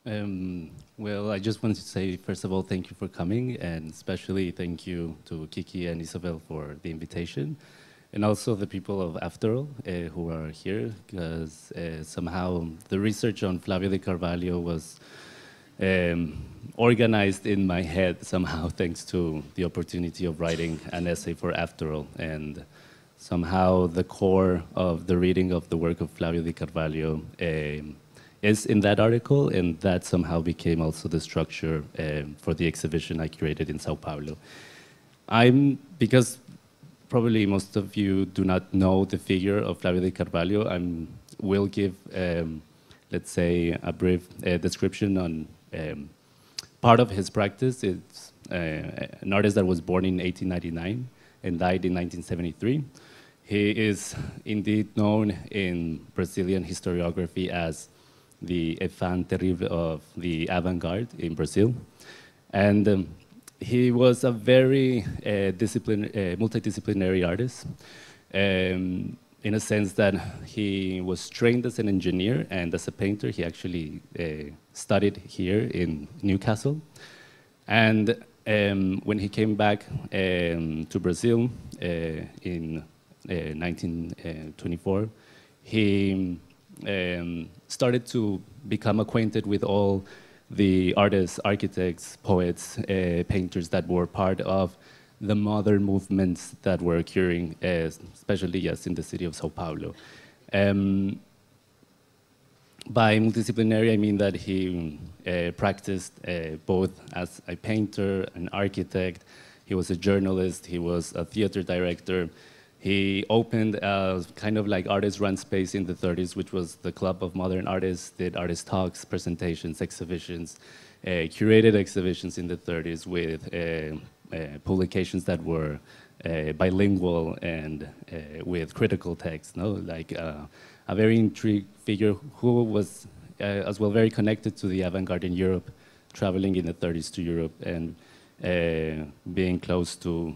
Well, I just wanted to say, first of all, thank you for coming, and especially thank you to Kiki and Isabel for the invitation, and also the people of After All who are here, because somehow the research on Flavio de Carvalho was organized in my head somehow thanks to the opportunity of writing an essay for After All, and somehow the core of the reading of the work of Flavio de Carvalho is in that article, and that somehow became also the structure for the exhibition I curated in Sao Paulo. Because probably most of you do not know the figure of Flavio de Carvalho, I will give, let's say, a brief description on part of his practice. It's an artist that was born in 1899 and died in 1973. He is indeed known in Brazilian historiography as the enfant terrible of the avant-garde in Brazil. And he was a very multidisciplinary artist in a sense that he was trained as an engineer and as a painter. He actually studied here in Newcastle. And when he came back to Brazil in 1924, he started to become acquainted with all the artists, architects, poets, painters that were part of the modern movements that were occurring, especially, yes, in the city of Sao Paulo. By multidisciplinary, I mean that he practiced both as a painter, an architect, he was a journalist, he was a theater director. He opened a kind of like artist-run space in the 30s, which was the Club of Modern Artists, did artist talks, presentations, exhibitions, curated exhibitions in the 30s with publications that were bilingual and with critical text, no? Like a very intrigued figure who was as well very connected to the avant-garde in Europe, traveling in the 30s to Europe and being close to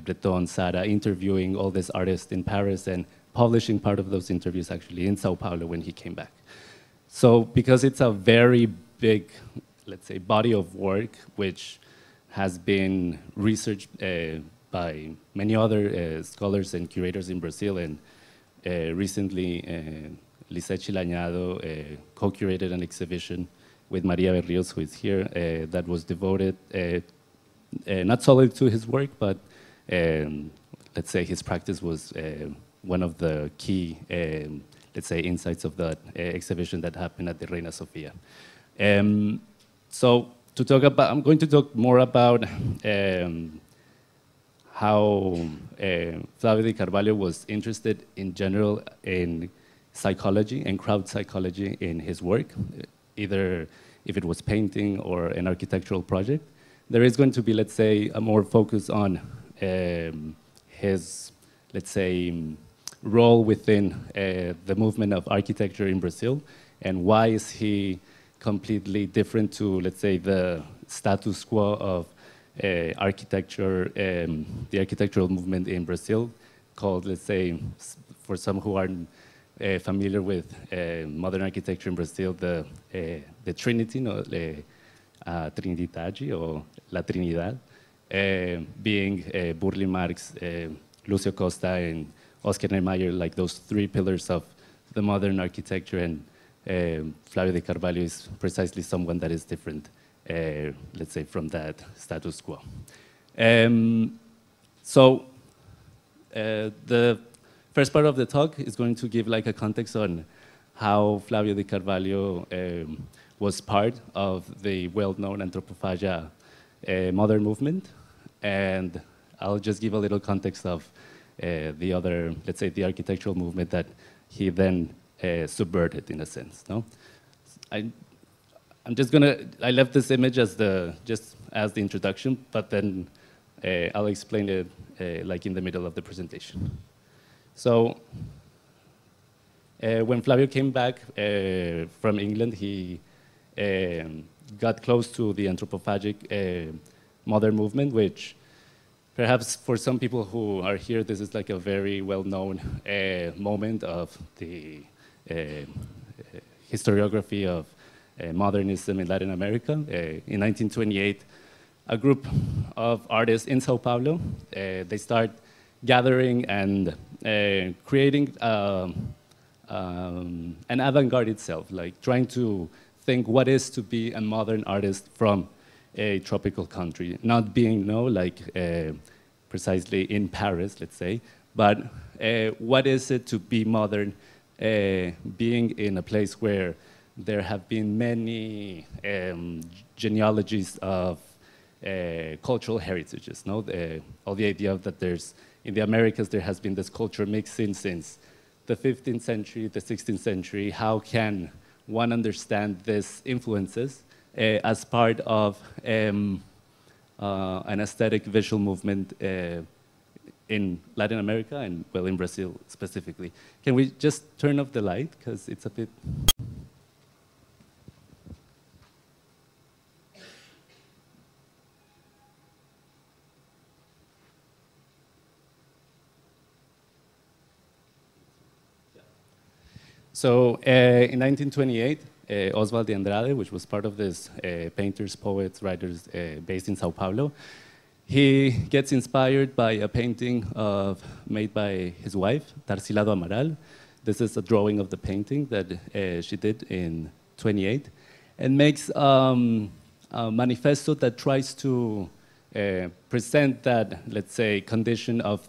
Breton, Sara, interviewing all these artists in Paris and publishing part of those interviews actually in Sao Paulo when he came back. So because it's a very big, let's say, body of work which has been researched by many other scholars and curators in Brazil, and recently Lisette Chilañado co-curated an exhibition with Maria Berrios, who is here, that was devoted not solely to his work, but let's say his practice was one of the key, let's say, insights of that exhibition that happened at the Reina Sofia. So to talk about, I'm going to talk more about how Flavio de Carvalho was interested in general in psychology and crowd psychology in his work, either if it was painting or an architectural project. There is going to be, let's say, a more focus on his, let's say, role within the movement of architecture in Brazil, and why is he completely different to, let's say, the status quo of architecture, the architectural movement in Brazil, called, let's say, for some who aren't familiar with modern architecture in Brazil, the Trinity, no? Trinidade, or La Trinidad, being Burle Marx, Lucio Costa, and Oscar Niemeyer, like those three pillars of the modern architecture, and Flavio de Carvalho is precisely someone that is different, let's say, from that status quo. So the first part of the talk is going to give like a context on how Flavio de Carvalho was part of the well-known anthropophagia modern movement, and I'll just give a little context of the other, let's say, the architectural movement that he then subverted in a sense. No, I'm just gonna. I left this image as just as the introduction, but then I'll explain it like in the middle of the presentation. So when Flavio came back from England, he got close to the anthropophagic modern movement, which perhaps for some people who are here, this is like a very well-known moment of the historiography of modernism in Latin America. In 1928, a group of artists in Sao Paulo, they start gathering and creating an avant-garde itself, like trying to think what is to be a modern artist from a tropical country, not being, precisely in Paris, let's say, but what is it to be modern, being in a place where there have been many genealogies of cultural heritages, no? All the idea that there's, in the Americas, there has been this culture mixing since the 15th century, the 16th century. How can one understand these influences as part of an aesthetic visual movement in Latin America and, well, in Brazil specifically? Can we just turn off the light, because it's a bit... So in 1928, Oswald de Andrade, which was part of this painters, poets, writers based in Sao Paulo, he gets inspired by a painting made by his wife, Tarsila do Amaral. This is a drawing of the painting that she did in 28, and makes a manifesto that tries to present that, let's say, condition of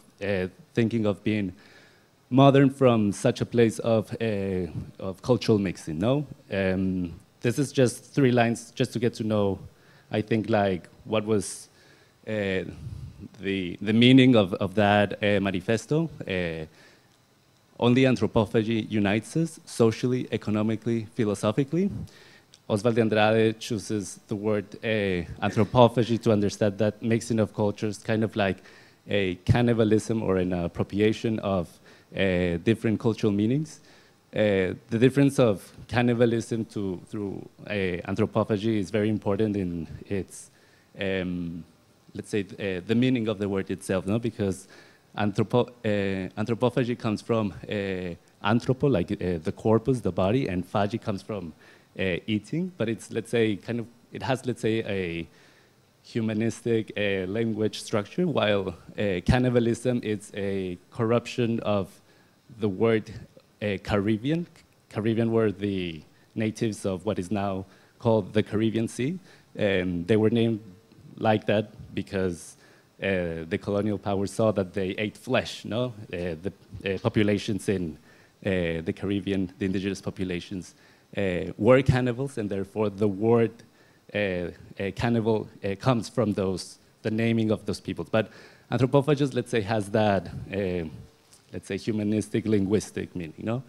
thinking of being modern from such a place of cultural mixing, no? This is just 3 lines just to get to know, I think, like what was the meaning of that manifesto. Only anthropophagy unites us, socially, economically, philosophically. Oswald de Andrade chooses the word anthropophagy to understand that mixing of cultures, kind of like a cannibalism or an appropriation of different cultural meanings. The difference of cannibalism through anthropophagy is very important in its, let's say, the meaning of the word itself, no? Because anthropophagy comes from anthropo, like the corpus, the body, and phagy comes from eating, but it's, let's say, kind of, it has, let's say, a humanistic language structure, while cannibalism is a corruption of the word Caribbean. Caribbean were the natives of what is now called the Caribbean Sea. They were named like that because the colonial powers saw that they ate flesh, no? The populations in the Caribbean, the indigenous populations, were cannibals, and therefore the word cannibal comes from the naming of those peoples. But anthropophagus, let's say, has that, let's say, humanistic, linguistic meaning, no?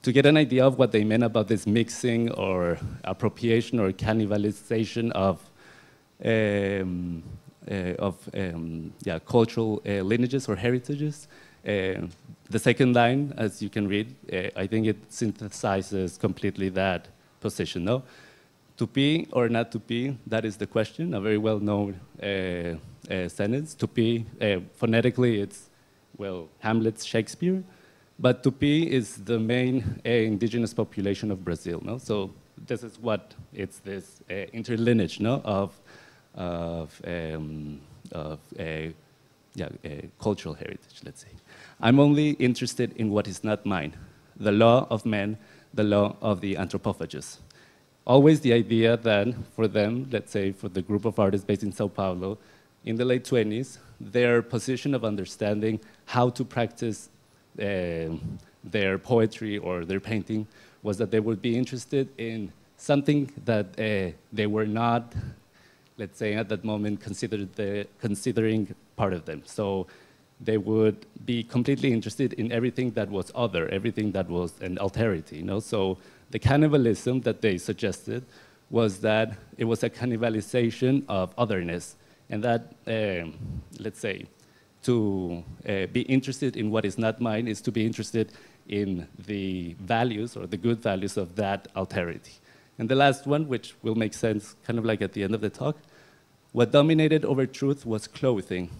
To get an idea of what they meant about this mixing or appropriation or cannibalization of cultural lineages or heritages, the second line, as you can read, I think it synthesizes completely that position, no? To be or not to be, that is the question, a very well-known sentence. To be, phonetically, it's, well, Hamlet's Shakespeare, but Tupi is the main indigenous population of Brazil, no? So this is what, it's this interlineage, no, of cultural heritage, let's say. I'm only interested in what is not mine, the law of man, the law of the anthropophagus. Always the idea that for them, let's say for the group of artists based in Sao Paulo, in the late 20s, their position of understanding how to practice their poetry or their painting was that they would be interested in something that they were not, let's say at that moment, considering part of them. So they would be completely interested in everything that was other, everything that was an alterity, you know? So the cannibalism that they suggested was that it was a cannibalization of otherness, and that, let's say, to be interested in what is not mine is to be interested in the values or the good values of that alterity. And the last one, which will make sense kind of like at the end of the talk, what dominated over truth was clothing,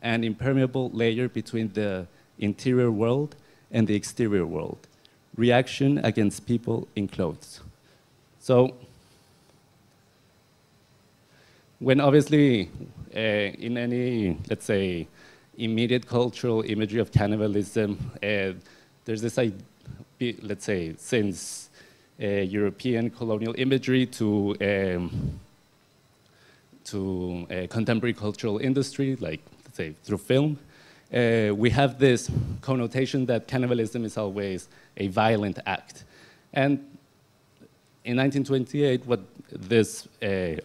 an impermeable layer between the interior world and the exterior world, reaction against people in clothes. So when obviously in any, let's say, immediate cultural imagery of cannibalism, there's this idea, let's say, since European colonial imagery to contemporary cultural industry, like, let's say, through film, we have this connotation that cannibalism is always a violent act. And in 1928, what this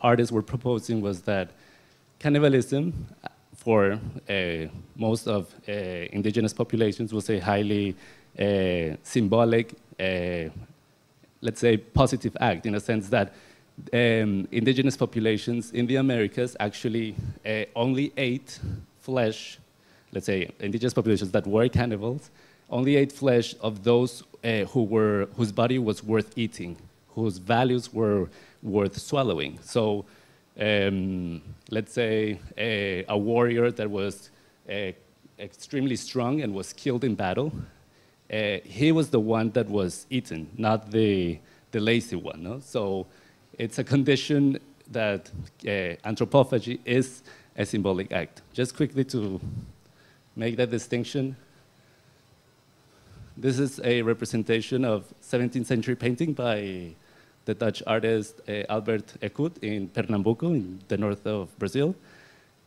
artists were proposing was that cannibalism for most of indigenous populations was a highly symbolic, let's say, positive act, in a sense that indigenous populations in the Americas actually only ate flesh, let's say, indigenous populations that were cannibals, only ate flesh of those whose body was worth eating, whose values were worth swallowing. So let's say a warrior that was extremely strong and was killed in battle, he was the one that was eaten, not the lazy one. No? So it's a condition that anthropophagy is a symbolic act. Just quickly to make that distinction, this is a representation of 17th century painting by the Dutch artist Albert Eckhout in Pernambuco, in the north of Brazil.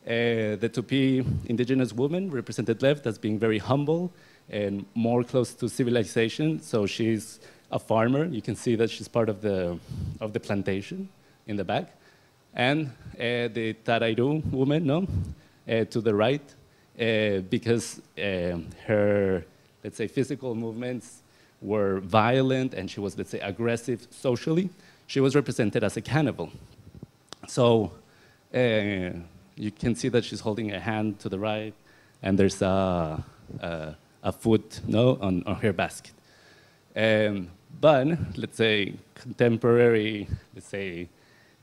The Tupi indigenous woman represented left as being very humble and more close to civilization. So she's a farmer. You can see that she's part of the plantation in the back. And the Tarairu woman, no, to the right, because her, let's say, physical movements were violent and she was, let's say, aggressive socially, she was represented as a cannibal. So you can see that she's holding a hand to the right, and there's a foot, no, on her basket. But let's say contemporary, let's say,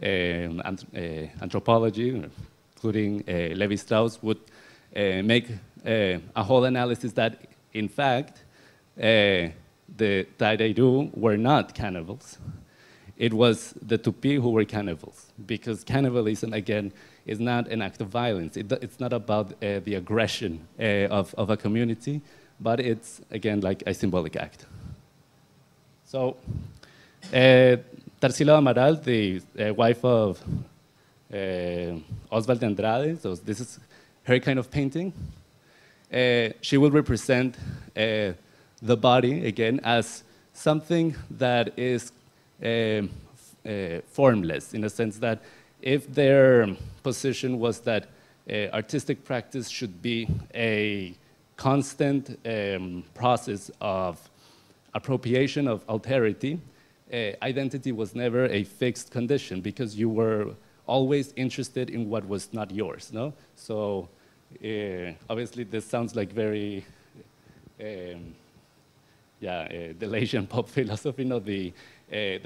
anthropology, including Levi-Strauss, would make a whole analysis that, in fact, the Tarairu were not cannibals. It was the Tupi who were cannibals, because cannibalism, again, is not an act of violence. It's not about the aggression of a community, but it's, again, like a symbolic act. So, Tarsila Amaral, the wife of Oswald de Andrade, so this is her kind of painting. She will represent the body, again, as something that is formless, in a sense that if their position was that artistic practice should be a constant process of appropriation of alterity, identity was never a fixed condition, because you were always interested in what was not yours, no? So obviously this sounds like very, Deleuzian pop philosophy, no? The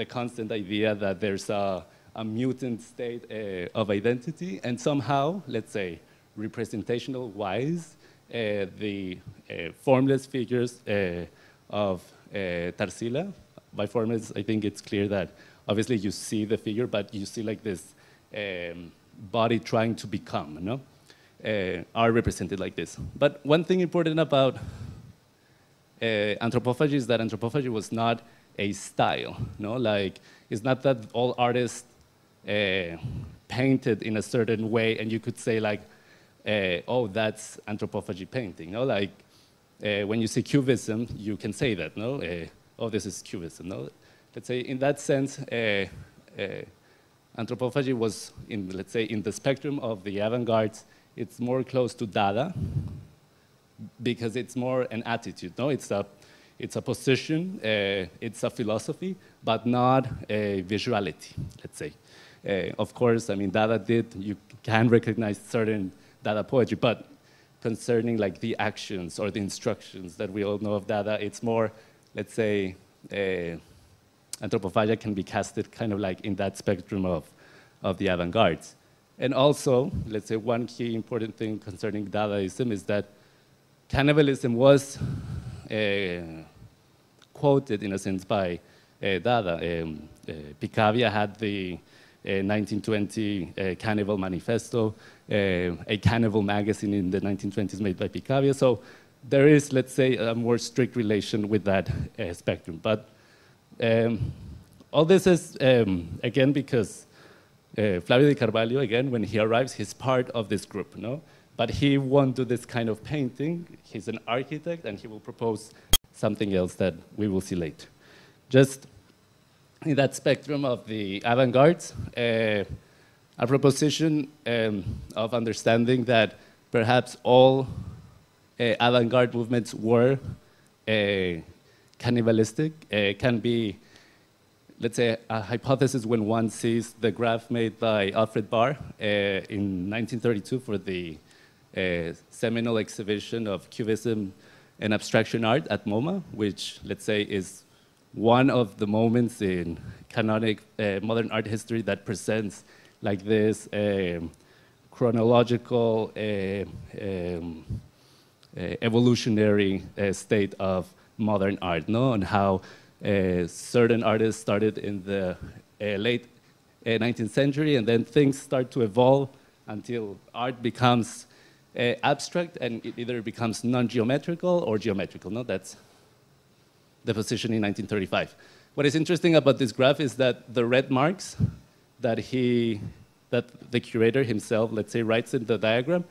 constant idea that there's a mutant state of identity, and somehow, let's say, representational-wise, the formless figures of Tarsila. By formless, I think it's clear that obviously you see the figure, but you see like this body trying to become, no? Are represented like this. But one thing important about anthropophagy is that anthropophagy was not a style, no? Like, it's not that all artists painted in a certain way and you could say like, oh, that's anthropophagy painting, no? Like, when you see cubism, you can say that, no? Oh, this is cubism, no? Let's say, in that sense, anthropophagy was, let's say, in the spectrum of the avant-garde, it's more close to Dada, because it's more an attitude, no? It's a position, it's a philosophy, but not a visuality, let's say. Of course, I mean, Dada you can recognize certain Dada poetry, but concerning like the actions or the instructions that we all know of Dada, it's more, let's say, anthropophagia can be casted kind of like in that spectrum of the avant-garde. And also, let's say one key important thing concerning Dadaism is that cannibalism was quoted in a sense by Dada. Picabia had the 1920 Cannibal Manifesto, a Cannibal magazine in the 1920s made by Picabia. So there is, let's say, a more strict relation with that spectrum. But all this is, again, because Flavio de Carvalho, again, when he arrives, he's part of this group, no? But he won't do this kind of painting. He's an architect, and he will propose something else that we will see later. Just in that spectrum of the avant-gardes, a proposition of understanding that perhaps all avant-garde movements were cannibalistic can be, let's say, a hypothesis when one sees the graph made by Alfred Barr in 1932 for the seminal exhibition of Cubism and abstraction art at MoMA, which, let's say, is one of the moments in canonic modern art history that presents like this chronological evolutionary state of modern art, no? And how certain artists started in the late 19th century, and then things start to evolve until art becomes abstract, and it either becomes non-geometrical or geometrical. No, that's the position in 1935. What is interesting about this graph is that the red marks that the curator himself, let's say, writes in the diagram,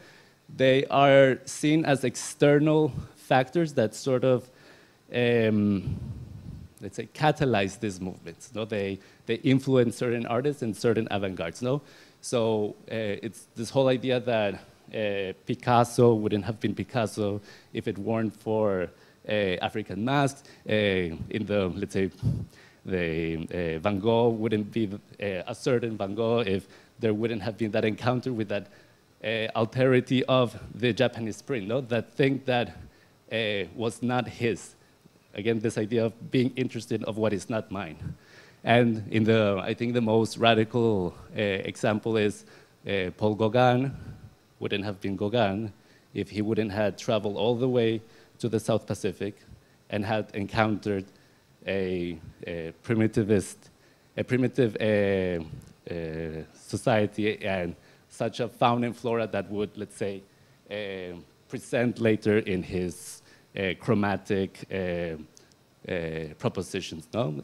they are seen as external factors that sort of let's say, catalyze these movements. No? They influence certain artists and certain avant-gardes. No? So it's this whole idea that Picasso wouldn't have been Picasso if it weren't for African masks. In the, let's say, the Van Gogh wouldn't be a certain Van Gogh if there wouldn't have been that encounter with that alterity of the Japanese print. No? That thing that was not his. Again, this idea of being interested of what is not mine. And in the, I think the most radical example is Paul Gauguin wouldn't have been Gauguin if he wouldn't have traveled all the way to the South Pacific and had encountered a primitive society and such a fauna and flora that would, let's say, present later in his chromatic propositions. No?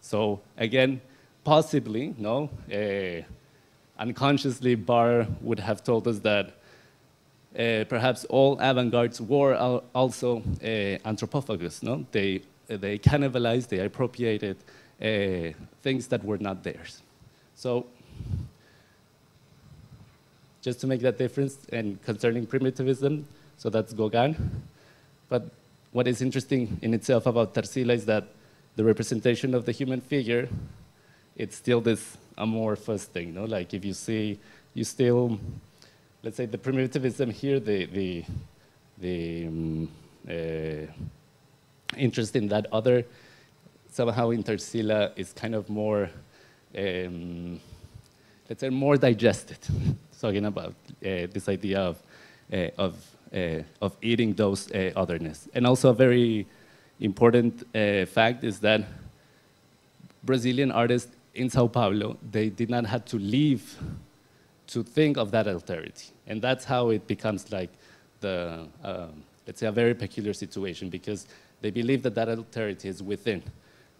So again, possibly, no, unconsciously, Barr would have told us that perhaps all avant-gardes were also anthropophagous. No? They cannibalized, they appropriated things that were not theirs. So just to make that difference, and concerning primitivism, so that's Gauguin. But what is interesting in itself about Tarsila is that the representation of the human figure, it's still this amorphous thing, no? Like if you see, you still, let's say the primitivism here, the interest in that other, somehow in Tarsila is kind of more, let's say, more digested. Talking about this idea of eating those otherness. And also a very important fact is that Brazilian artists in Sao Paulo, they did not have to leave to think of that alterity. And that's how it becomes like the, let's say, a very peculiar situation, because they believe that that alterity is within,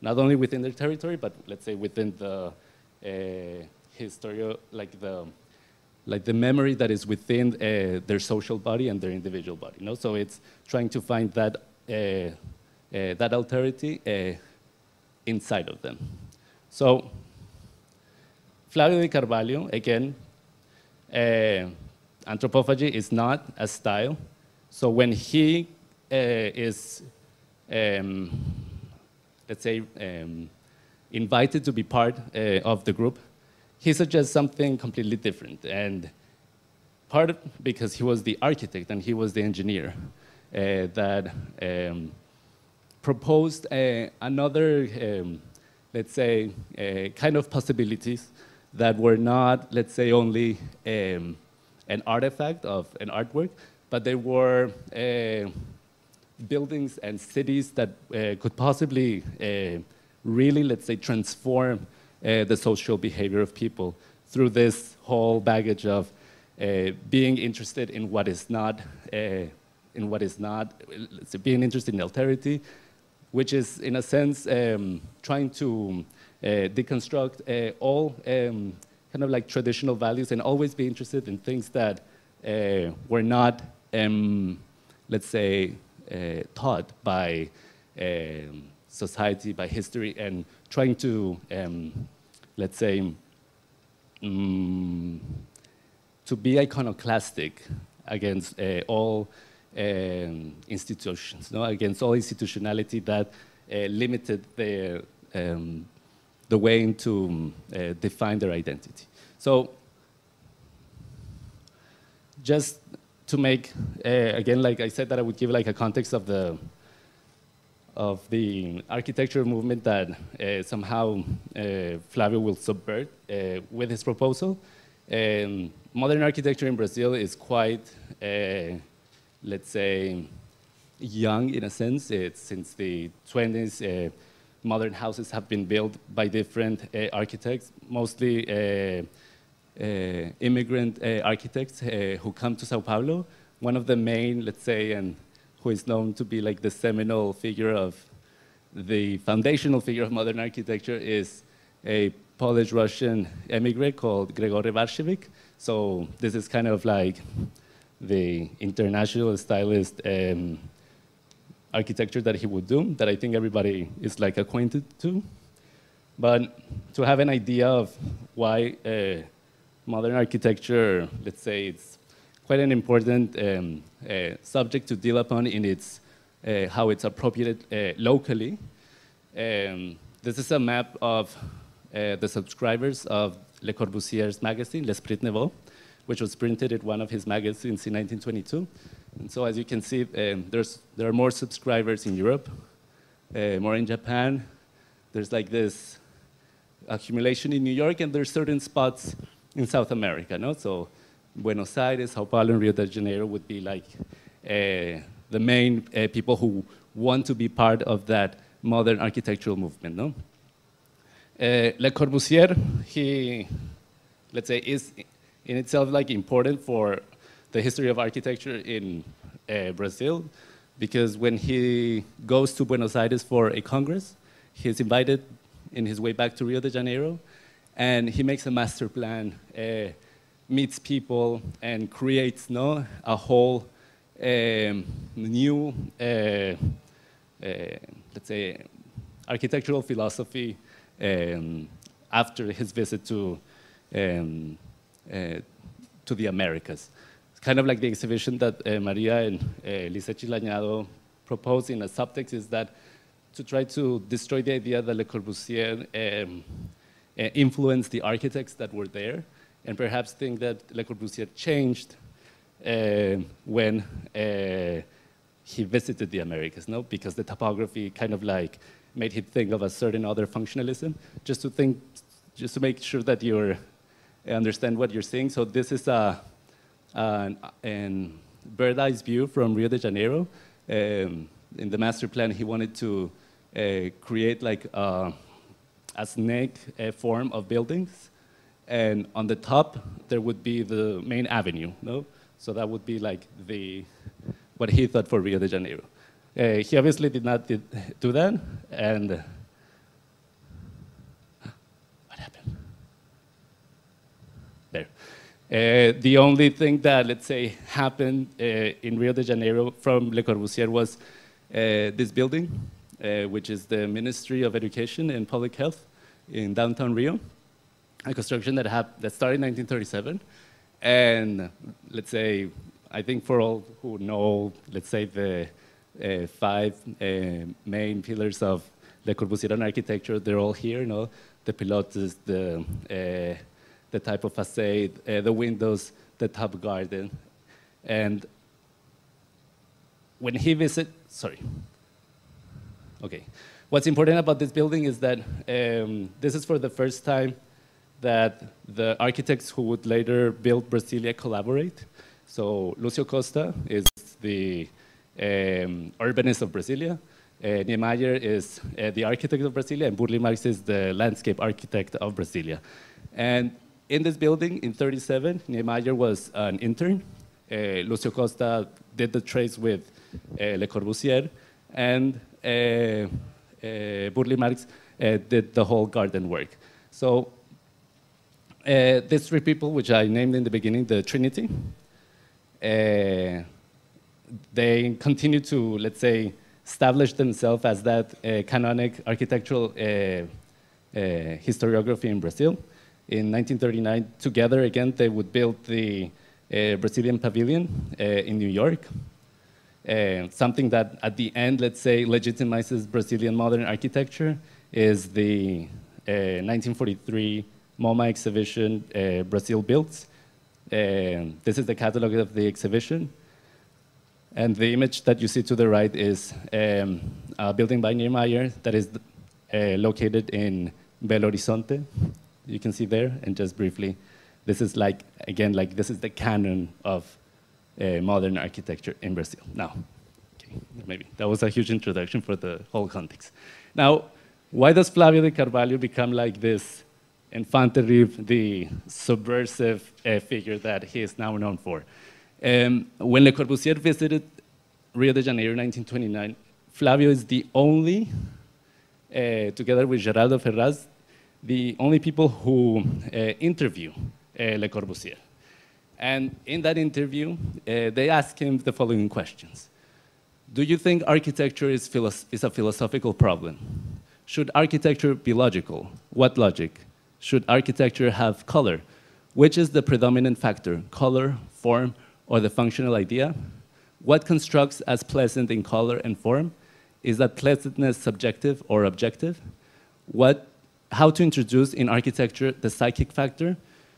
not only within their territory, but let's say within the history, like the memory that is within their social body and their individual body. No? So it's trying to find that, that alterity inside of them. So Flavio de Carvalho, again, anthropophagy is not a style. So when he is, let's say, invited to be part of the group, he suggests something completely different. And part because he was the architect and he was the engineer that proposed another, let's say, kind of possibilities that were not, let's say, only an artifact of an artwork, but they were buildings and cities that could possibly really, let's say, transform the social behavior of people through this whole baggage of being interested in what is not, being interested in alterity, which is, in a sense, trying to deconstruct all kind of like traditional values and always be interested in things that were not, let's say, taught by society, by history, and trying to, let's say, to be iconoclastic against all institutions, no? Against all institutionality that limited the way to define their identity. So just to make, again, like I said, that I would give like a context of the architecture movement that somehow Flavio will subvert with his proposal. Modern architecture in Brazil is quite, let's say, young in a sense. It's since the 20s. Modern houses have been built by different architects, mostly immigrant architects who come to Sao Paulo. One of the main, let's say, and who is known to be like the seminal figure of the foundational figure of modern architecture is a Polish-Russian immigrant called Grzegorz Warszawik. So this is kind of like the international stylist architecture that he would do, that I think everybody is like acquainted to. But to have an idea of why modern architecture, let's say, it's quite an important subject to deal upon in its how it's appropriated locally. This is a map of the subscribers of Le Corbusier's magazine, L'Esprit Nouveau, which was printed in one of his magazines in 1922. And so as you can see, there are more subscribers in Europe, more in Japan. There's like this accumulation in New York, and there's certain spots in South America, no? So Buenos Aires, Sao Paulo, and Rio de Janeiro would be like the main people who want to be part of that modern architectural movement, no? Le Corbusier, he, let's say, is in itself like important for the history of architecture in Brazil, because when he goes to Buenos Aires for a congress, he's invited in his way back to Rio de Janeiro, and he makes a master plan, meets people, and creates a whole new, let's say, architectural philosophy after his visit to the Americas. It's kind of like the exhibition that Maria and Lisa Chilañado proposed in a subtext, is that to try to destroy the idea that Le Corbusier influenced the architects that were there, and perhaps think that Le Corbusier changed when he visited the Americas, no? Because the topography kind of like made him think of a certain other functionalism, just to make sure that you understand what you're seeing. So this is a bird-eye view from Rio de Janeiro. In the master plan, he wanted to create like a snake form of buildings, and on the top there would be the main avenue, no? So that would be like what he thought for Rio de Janeiro. He obviously did not do that, and what happened? There. The only thing that, let's say, happened in Rio de Janeiro from Le Corbusier was this building, which is the Ministry of Education and Public Health in downtown Rio, a construction that started in 1937. And let's say, I think for all who know, let's say, the 5 main pillars of Le Corbusier architecture, they're all here, no? The pilotes, the type of facade, the windows, the top garden. And when he what's important about this building is that this is for the first time that the architects who would later build Brasilia collaborate. So Lucio Costa is the urbanist of Brasilia. Niemeyer is the architect of Brasilia, and Burle Marx is the landscape architect of Brasilia. And in this building, in 37, Niemeyer was an intern. Lucio Costa did the trades with Le Corbusier, and Burle Marx did the whole garden work. So these three people, which I named in the beginning, the Trinity, they continue to, let's say, establish themselves as that canonic architectural historiography in Brazil. In 1939, together again, they would build the Brazilian Pavilion in New York, something that at the end, let's say, legitimizes Brazilian modern architecture is the 1943 MoMA exhibition, Brazil Builds. This is the catalog of the exhibition. And the image that you see to the right is a building by Niemeyer that is located in Belo Horizonte. You can see there, and just briefly, this is like, again, like this is the canon of modern architecture in Brazil. Now, okay, maybe that was a huge introduction for the whole context. Now, why does Flavio de Carvalho become like this enfant terrible, the subversive figure that he is now known for? When Le Corbusier visited Rio de Janeiro in 1929, Flavio is the only, together with Geraldo Ferraz, the only people who interview Le Corbusier. And in that interview, they ask him the following questions. Do you think architecture is a philosophical problem? Should architecture be logical? What logic? Should architecture have color? Which is the predominant factor, color, form, or the functional idea? What constructs as pleasant in color and form? Is that pleasantness subjective or objective? How to introduce in architecture the psychic factor?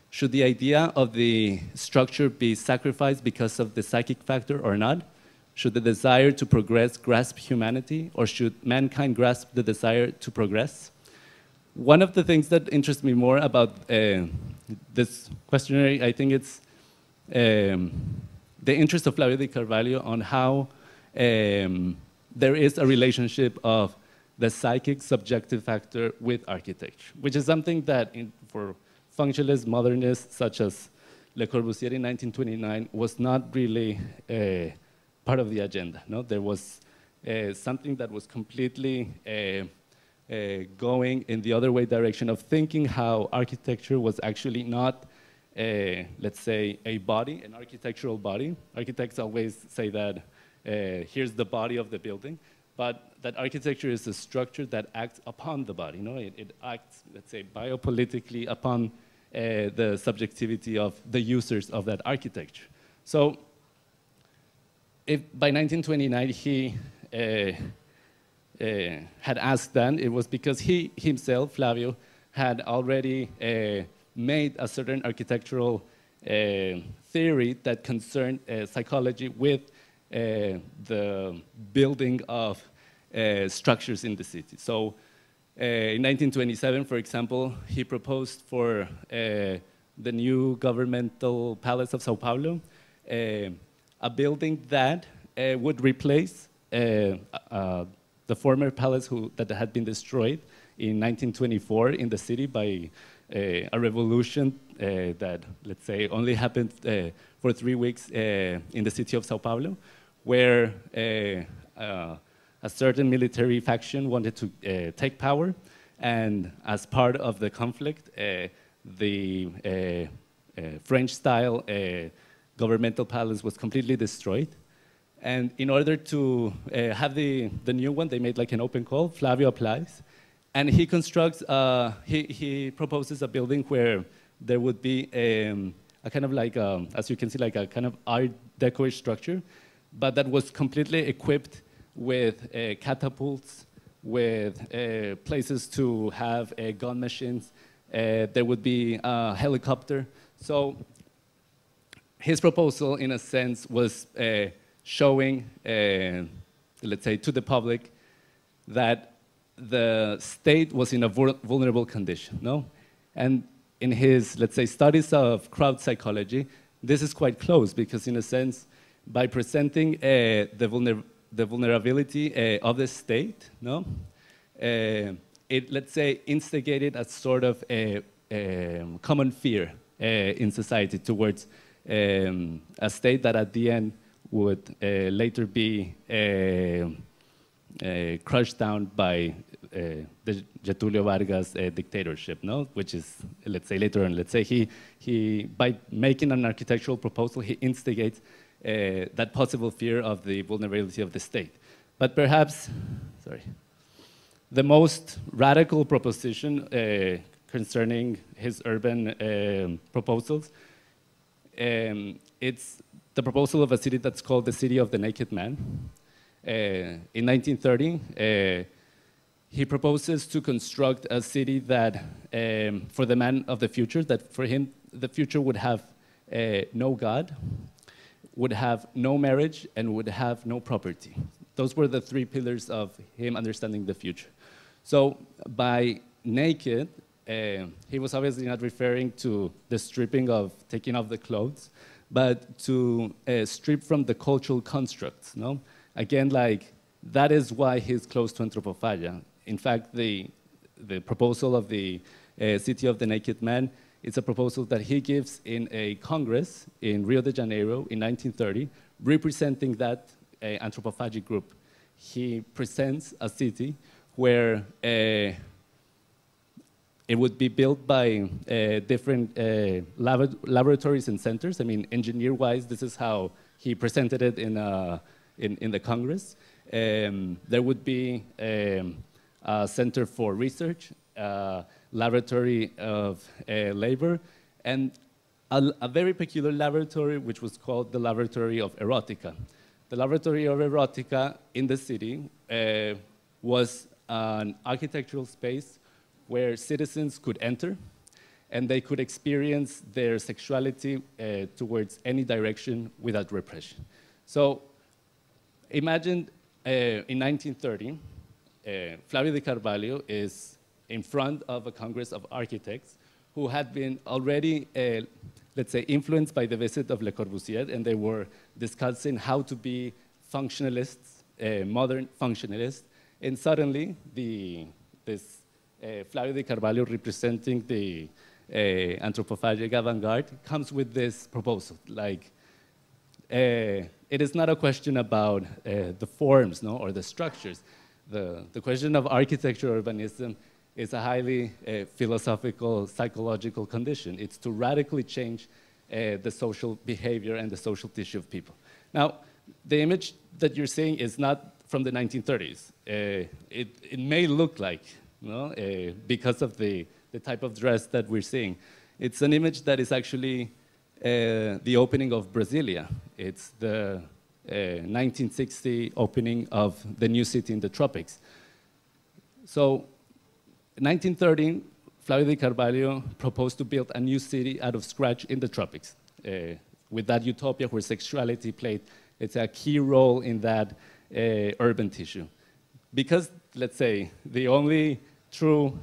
Should the idea of the structure be sacrificed because of the psychic factor or not? Should the desire to progress grasp humanity, or should mankind grasp the desire to progress? One of the things that interests me more about this questionnaire, I think it's the interest of Flavio de Carvalho on how there is a relationship of the psychic subjective factor with architecture, which is something that for functionalist modernists such as Le Corbusier in 1929 was not really part of the agenda. No? There was something that was completely going in the other way direction of thinking how architecture was actually not, let's say, a body, an architectural body. Architects always say that here's the body of the building, but that architecture is a structure that acts upon the body. No? It acts, let's say, biopolitically upon the subjectivity of the users of that architecture. So if by 1929 he had asked that, it was because he himself, Flavio, had already made a certain architectural theory that concerned psychology with the building of structures in the city. So in 1927, for example, he proposed for the new governmental palace of Sao Paulo a building that would replace the former palace that had been destroyed in 1924 in the city by a revolution that, let's say, only happened for 3 weeks in the city of Sao Paulo, where a certain military faction wanted to take power, and as part of the conflict, the French-style governmental palace was completely destroyed. And in order to have the new one, they made like an open call. Flavio applies, and he constructs, he proposes a building where there would be a kind of like, as you can see, like a kind of Art Deco-ish structure, but that was completely equipped with catapults, with places to have gun machines. There would be a helicopter. So his proposal, in a sense, was showing, let's say, to the public that the state was in a vulnerable condition, no? And in his, let's say, studies of crowd psychology, this is quite close because, in a sense, by presenting the the vulnerability of the state, no? It, let's say, instigated a sort of common fear in society towards a state that at the end would later be crushed down by the Getulio Vargas dictatorship, no? Which is, let's say, later on, let's say he by making an architectural proposal, he instigates that possible fear of the vulnerability of the state. But perhaps, sorry, the most radical proposition concerning his urban proposals, it's the proposal of a city that's called the City of the Naked Man. In 1930, he proposes to construct a city that, for the man of the future, that for him, the future would have no God, would have no marriage, and would have no property. Those were the three pillars of him understanding the future. So by naked, he was obviously not referring to the stripping of taking off the clothes, but to strip from the cultural constructs, no? Again, like, that is why he's close to anthropophagia. In fact, the proposal of the City of the Naked Man is a proposal that he gives in a congress in Rio de Janeiro in 1930, representing that anthropophagic group. He presents a city where it would be built by different laboratories and centers. I mean, engineer-wise, this is how he presented it in the Congress. There would be a center for research, a laboratory of labor, and a very peculiar laboratory which was called the Laboratory of Erotica. The Laboratory of Erotica in the city was an architectural space where citizens could enter and they could experience their sexuality towards any direction without repression. So imagine in 1930, Flavio de Carvalho is in front of a congress of architects who had been already, let's say, influenced by the visit of Le Corbusier, and they were discussing how to be functionalists, modern functionalists, and suddenly this Flavio de Carvalho, representing the anthropophagic avant-garde, comes with this proposal, like, it is not a question about the forms, no, or the structures. The question of architecture urbanism is a highly philosophical, psychological condition. It's to radically change the social behavior and the social tissue of people. Now, the image that you're seeing is not from the 1930s. It may look like, no, because of the type of dress that we're seeing. It's an image that is actually the opening of Brasilia. It's the 1960 opening of the new city in the tropics. So, in 1930, Flavio de Carvalho proposed to build a new city out of scratch in the tropics, with that utopia where sexuality played a key role in that urban tissue. Because, let's say, the only true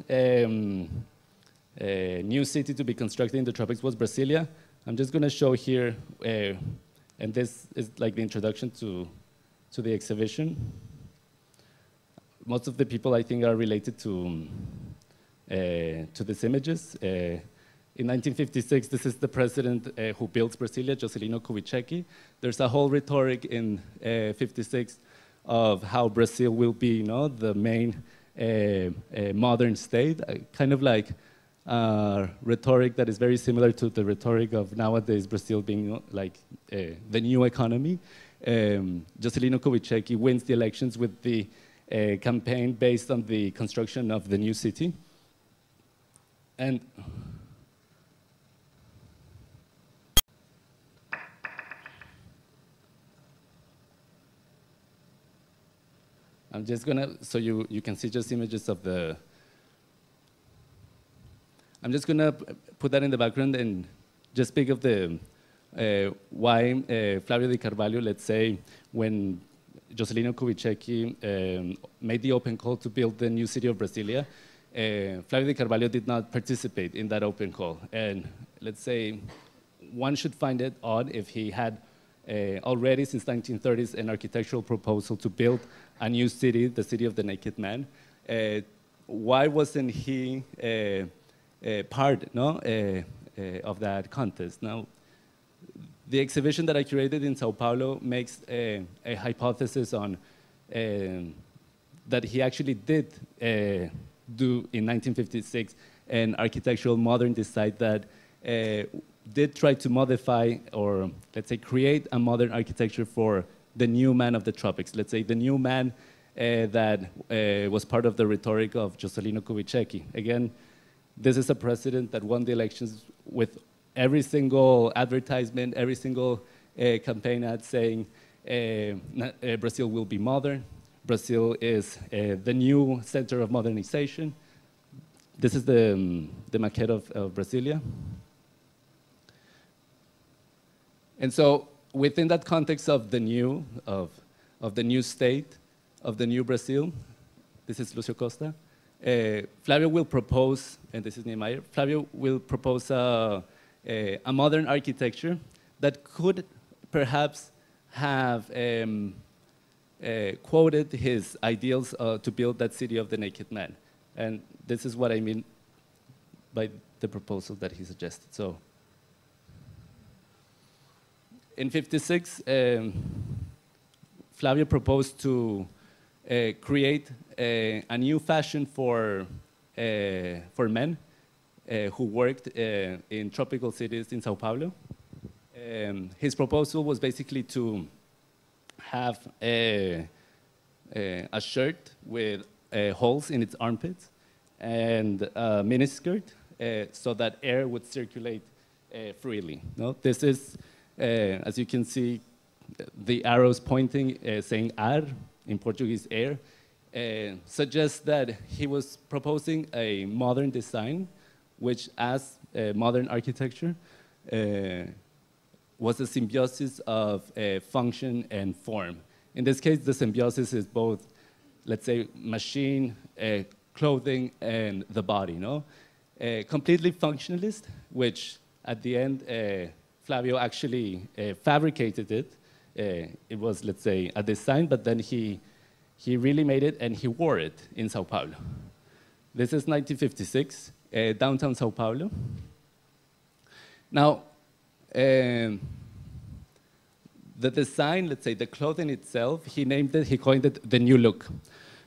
new city to be constructed in the tropics was Brasilia, I'm just going to show here, and this is like the introduction to the exhibition. Most of the people, I think, are related to these images. In 1956, this is the president who builds Brasilia, Juscelino Kubitschek. There's a whole rhetoric in 56 of how Brazil will be, you know, the main modern state, kind of like rhetoric that is very similar to the rhetoric of nowadays Brazil being like the new economy. Juscelino Kubitschek wins the elections with the campaign based on the construction of the new city. And I'm just gonna, so you can see just images of the, I'm just gonna put that in the background and just speak of the, why Flavio de Carvalho, let's say, when Juscelino Kubitschek made the open call to build the new city of Brasilia, Flavio de Carvalho did not participate in that open call. And let's say, one should find it odd if he had already since 1930s an architectural proposal to build a new city, the city of the naked man. Why wasn't he part of that contest? Now, the exhibition that I curated in Sao Paulo makes a hypothesis on that he actually did do in 1956 an architectural modern design that did try to modify, or let's say create a modern architecture for the new man of the tropics. Let's say the new man that was part of the rhetoric of Juscelino Kubitschek. Again, this is a president that won the elections with every single advertisement, every single campaign ad saying Brazil will be modern. Brazil is the new center of modernization. This is the maquette of Brasilia. And so within that context of the new, of the new state, of the new Brazil, this is Lucio Costa, Flavio will propose, and this is Niemeyer, Flavio will propose a modern architecture that could perhaps have quoted his ideals to build that city of the naked man. And this is what I mean by the proposal that he suggested. So, in '56, Flavio proposed to create a new fashion for men who worked in tropical cities in Sao Paulo. His proposal was basically to have a shirt with holes in its armpits and a miniskirt so that air would circulate freely. No? This is, as you can see, the arrows pointing, saying ar, in Portuguese air, suggests that he was proposing a modern design, which as modern architecture was a symbiosis of function and form. In this case, the symbiosis is both, let's say, machine, clothing, and the body, no? Completely functionalist, which at the end, Flavio actually fabricated it. It was, let's say, a design, but then he really made it and he wore it in Sao Paulo. This is 1956, downtown Sao Paulo. Now, the design, let's say the clothing itself, he named it, he coined it the new look.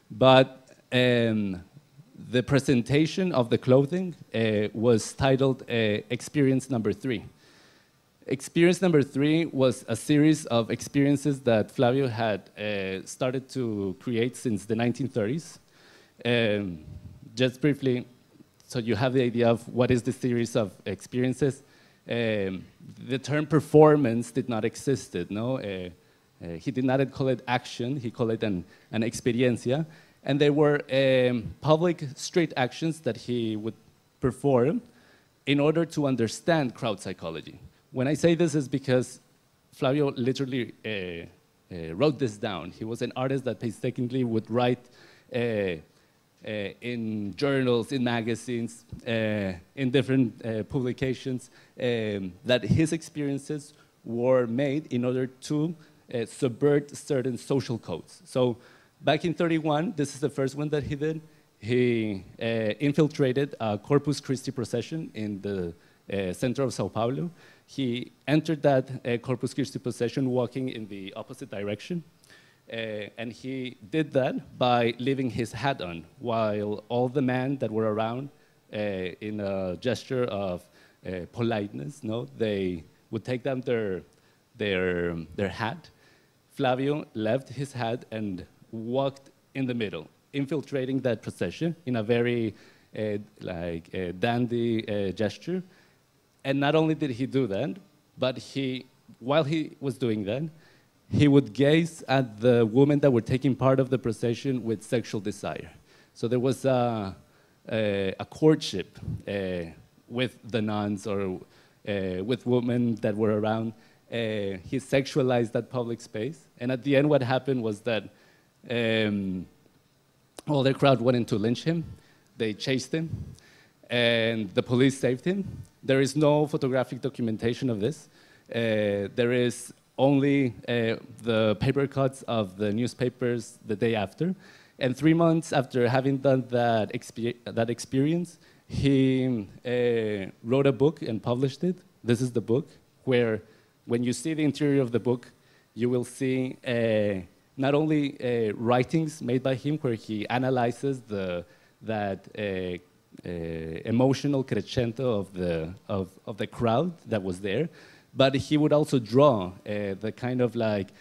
But the presentation of the clothing was titled Experience Number 3. Experience number 3 was a series of experiences that Flavio had started to create since the 1930s. Just briefly, so you have the idea of what is the series of experiences. The term performance did not exist. No? He did not call it action, he called it an experiencia. And they were public street actions that he would perform in order to understand crowd psychology. When I say this is because Flavio literally wrote this down. He was an artist that painstakingly would write in journals, in magazines, in different publications, that his experiences were made in order to subvert certain social codes. So back in '31, this is the first one that he did. He infiltrated a Corpus Christi procession in the center of Sao Paulo. He entered that Corpus Christi procession walking in the opposite direction. And he did that by leaving his hat on, while all the men that were around, in a gesture of politeness, no, they would take down their hat. Flavio left his hat and walked in the middle, infiltrating that procession in a very dandy gesture. And not only did he do that, but while he was doing that, he would gaze at the women that were taking part of the procession with sexual desire. So there was a courtship with the nuns or with women that were around. He sexualized that public space. And at the end, what happened was that all the crowd wanted to lynch him. They chased him, and the police saved him. There is no photographic documentation of this. There is only the paper cuts of the newspapers the day after. And 3 months after having done that experience, he wrote a book and published it. This is the book, where when you see the interior of the book, you will see not only writings made by him, where he analyzes that emotional crescendo of the crowd that was there, but he would also draw the kind of like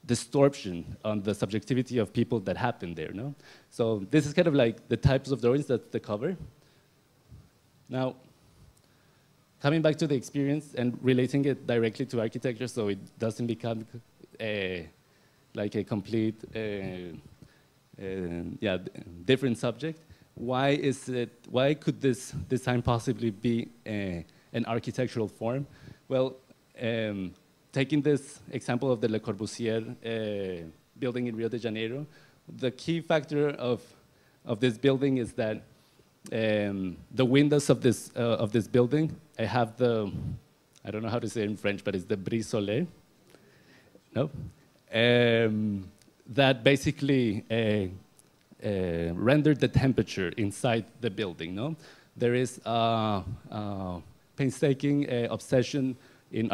distortion on the subjectivity of people that happened there. No? So this is kind of like the types of drawings that's the cover. Now, coming back to the experience and relating it directly to architecture, so it doesn't become like a complete different subject. Why could this design possibly be an architectural form? Well, taking this example of the Le Corbusier building in Rio de Janeiro, the key factor of this building is that the windows of this building, I have I don't know how to say it in French, but it's the brise soleil. No? That basically rendered the temperature inside the building. No? There is a painstaking obsession in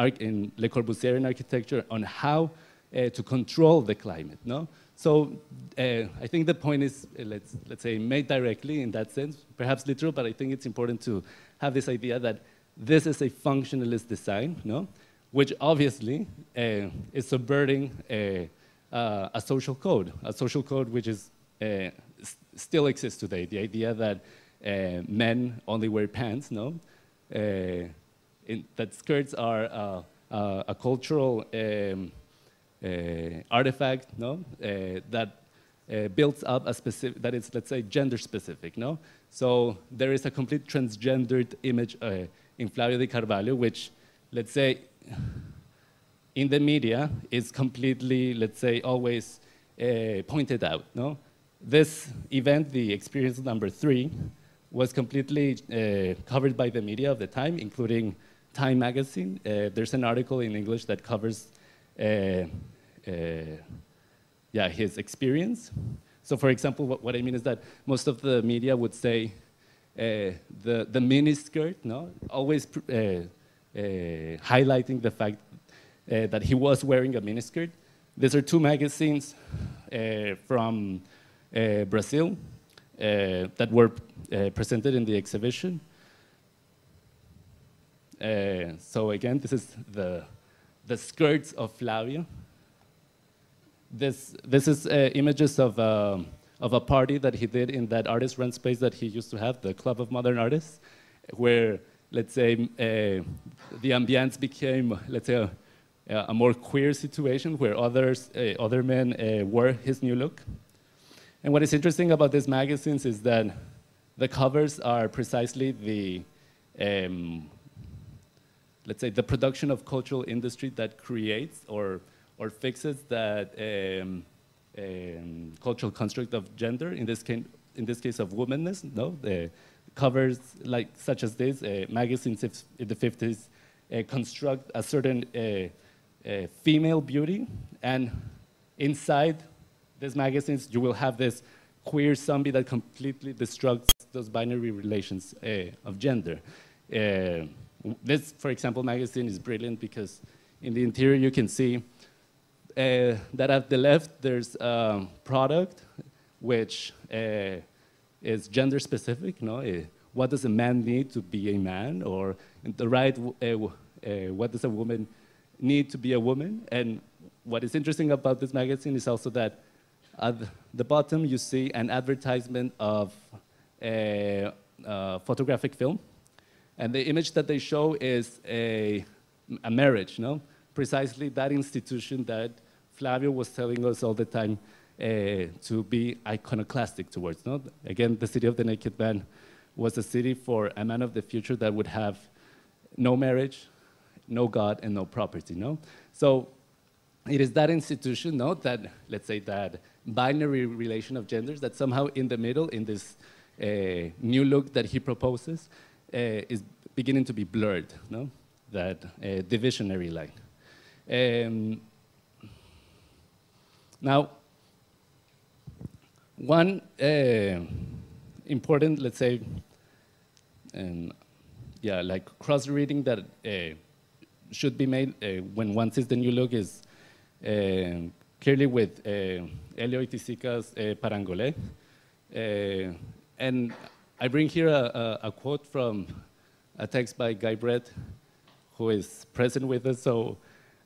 Le Corbusier architecture on how to control the climate. No? So I think the point is, let's say, made directly in that sense, perhaps literal, but I think it's important to have this idea that this is a functionalist design, no? Which obviously is subverting a social code which is still exists today. The idea that men only wear pants, no? That skirts are a cultural artifact, no? That builds up a specific, that is, let's say, gender specific, no? So there is a complete transgendered image in Flavio de Carvalho, which, let's say, in the media is completely, let's say, always pointed out, no? This event, the experience number 3, was completely covered by the media of the time, including Time magazine. There's an article in English that covers his experience. So for example, what I mean is that most of the media would say the miniskirt, no? Always highlighting the fact that he was wearing a miniskirt. These are 2 magazines from Brazil that were presented in the exhibition. So again, this is the skirts of Flavio. This is images of a party that he did in that artist-run space that he used to have, the Club of Modern Artists, where, let's say, the ambience became, let's say, a more queer situation where other men wore his new look. And what is interesting about these magazines is that the covers are precisely the let's say, the production of cultural industry that creates or fixes that cultural construct of gender, in this case of womanness, no? The covers like such as this, magazines in the 50s construct a certain female beauty, and inside these magazines you will have this queer zombie that completely destructs those binary relations of gender. This, for example, magazine is brilliant because in the interior you can see that at the left there's a product which is gender specific. No? What does a man need to be a man? Or in the right, what does a woman need to be a woman? And what is interesting about this magazine is also that at the bottom you see an advertisement of photographic film. And the image that they show is a marriage, no? Precisely that institution that Flavio was telling us all the time to be iconoclastic towards. No? Again, the city of the naked man was a city for a man of the future that would have no marriage, no God, and no property. No? So it is that institution, no, that, let's say, that binary relation of genders that somehow in the middle, in this new look that he proposes, is beginning to be blurred. No? that divisionary line. Now, one important, let's say, like cross-reading that should be made when one sees the new look is clearly with Elio Itisica's Parangolé. And I bring here a quote from a text by Guy Brett, who is present with us, so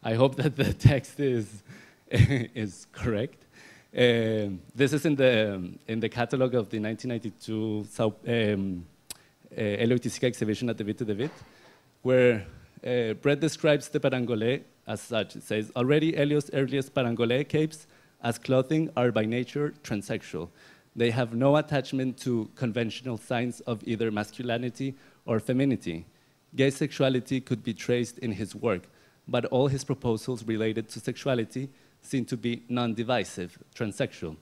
I hope that the text is correct. This is in the catalog of the 1992 Elio Itisica exhibition at the Vite de Vite, where Brett describes the Parangolé as such. It says, already Elio's earliest Parangolé capes as clothing are by nature transsexual. They have no attachment to conventional signs of either masculinity or femininity. Gay sexuality could be traced in his work, but all his proposals related to sexuality seem to be non-divisive, transsexual.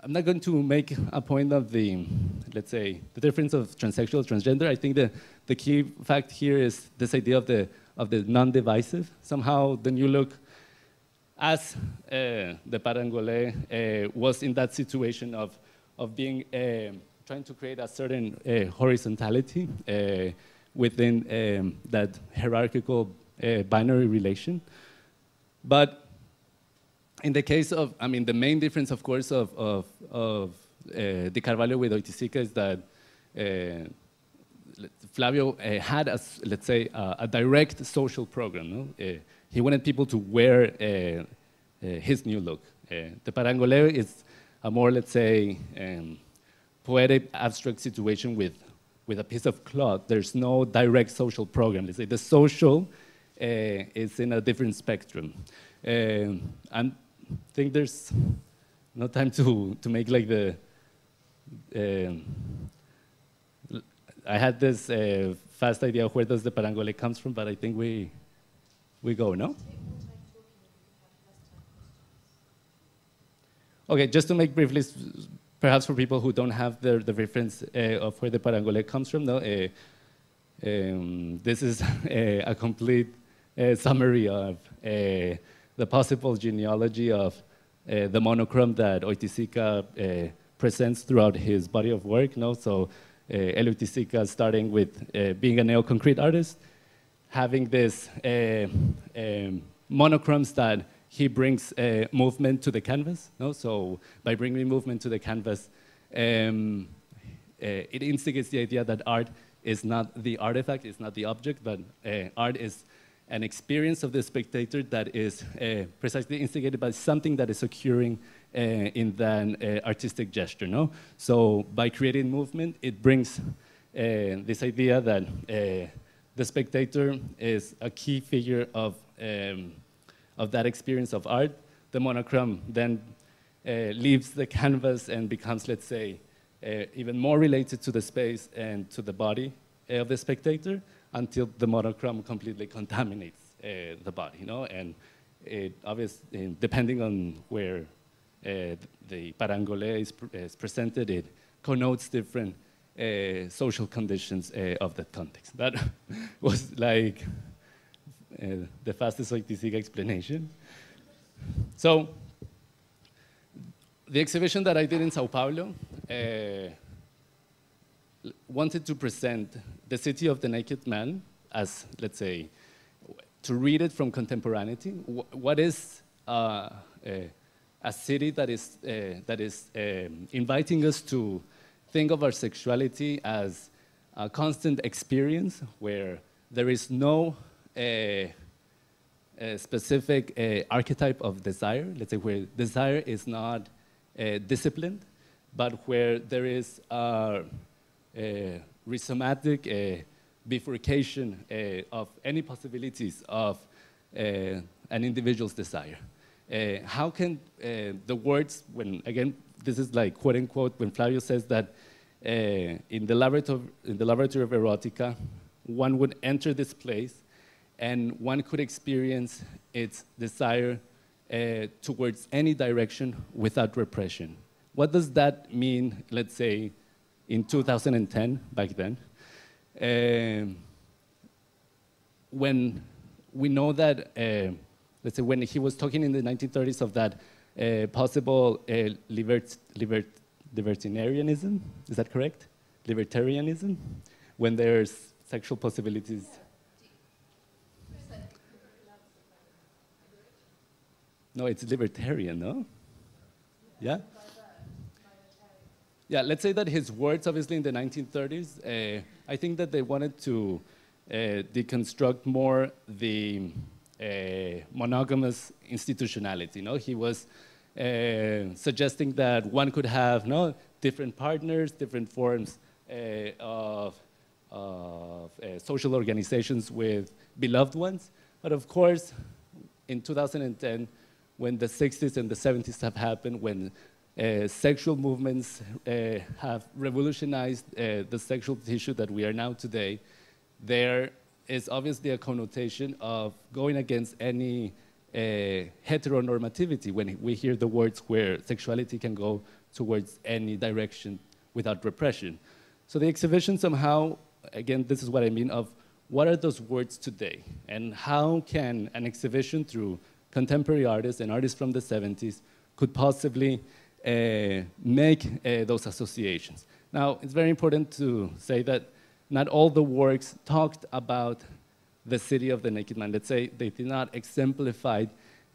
I'm not going to make a point of the, let's say, the difference of transsexual, transgender. I think the key fact here is this idea of the non-divisive. Somehow the new look, as the Parangolé was in that situation of being, trying to create a certain horizontality within that hierarchical binary relation. But in the case of, I mean, the main difference, of course, of De Carvalho with Itisica is that Flavio had, let's say, a direct social program. No? He wanted people to wear his new look. The Parangolé is a more, let's say, poetic, abstract situation with a piece of cloth. There's no direct social program. Let's say the social is in a different spectrum. I think there's no time to make like the. I had this fast idea of where does the Parangolé comes from, but I think we go, no? Okay, just to make briefly, perhaps for people who don't have the reference of where the Parangolé comes from, no? This is a complete summary of the possible genealogy of the monochrome that Itisica presents throughout his body of work. No? So Elio Itisica starting with being a neo-concrete artist, having this monochromes that he brings movement to the canvas. No? So by bringing movement to the canvas, it instigates the idea that art is not the artifact, it's not the object, but art is an experience of the spectator that is precisely instigated by something that is occurring in that artistic gesture. No? So by creating movement, it brings this idea that the spectator is a key figure of that experience of art. The monochrome then leaves the canvas and becomes, let's say, even more related to the space and to the body of the spectator, until the monochrome completely contaminates the body, you know? And it obviously, depending on where the Parangolé is presented, it connotes different social conditions of that context. That was like the fastest Itisica explanation. So the exhibition that I did in Sao Paulo wanted to present the city of the naked man as, let's say, to read it from contemporaneity. What is a city that is inviting us to think of our sexuality as a constant experience where there is no specific archetype of desire, let's say where desire is not disciplined, but where there is a rhizomatic bifurcation of any possibilities of an individual's desire. How can the words, when again, this is like quote unquote, when Flavio says that in the laboratory of erotica, one would enter this place and one could experience its desire towards any direction without repression. What does that mean, let's say, in 2010, back then? when we know that, let's say when he was talking in the 1930s of that possible libertarianism, is that correct? Libertarianism, when there's sexual possibilities. No, it's libertarian, no? Yeah? Yeah, let's say that his words, obviously, in the 1930s, I think that they wanted to deconstruct more the monogamous institutionality. No? He was suggesting that one could have different partners, different forms of social organizations with beloved ones. But of course, in 2010, when the 60s and the 70s have happened, when sexual movements have revolutionized the sexual tissue that we are now today, there is obviously a connotation of going against any heteronormativity when we hear the words where sexuality can go towards any direction without repression. So the exhibition somehow, again, this is what I mean of what are those words today, and how can an exhibition through contemporary artists and artists from the 70s could possibly make those associations. Now, it's very important to say that not all the works talked about the city of the naked man. Let's say they did not exemplify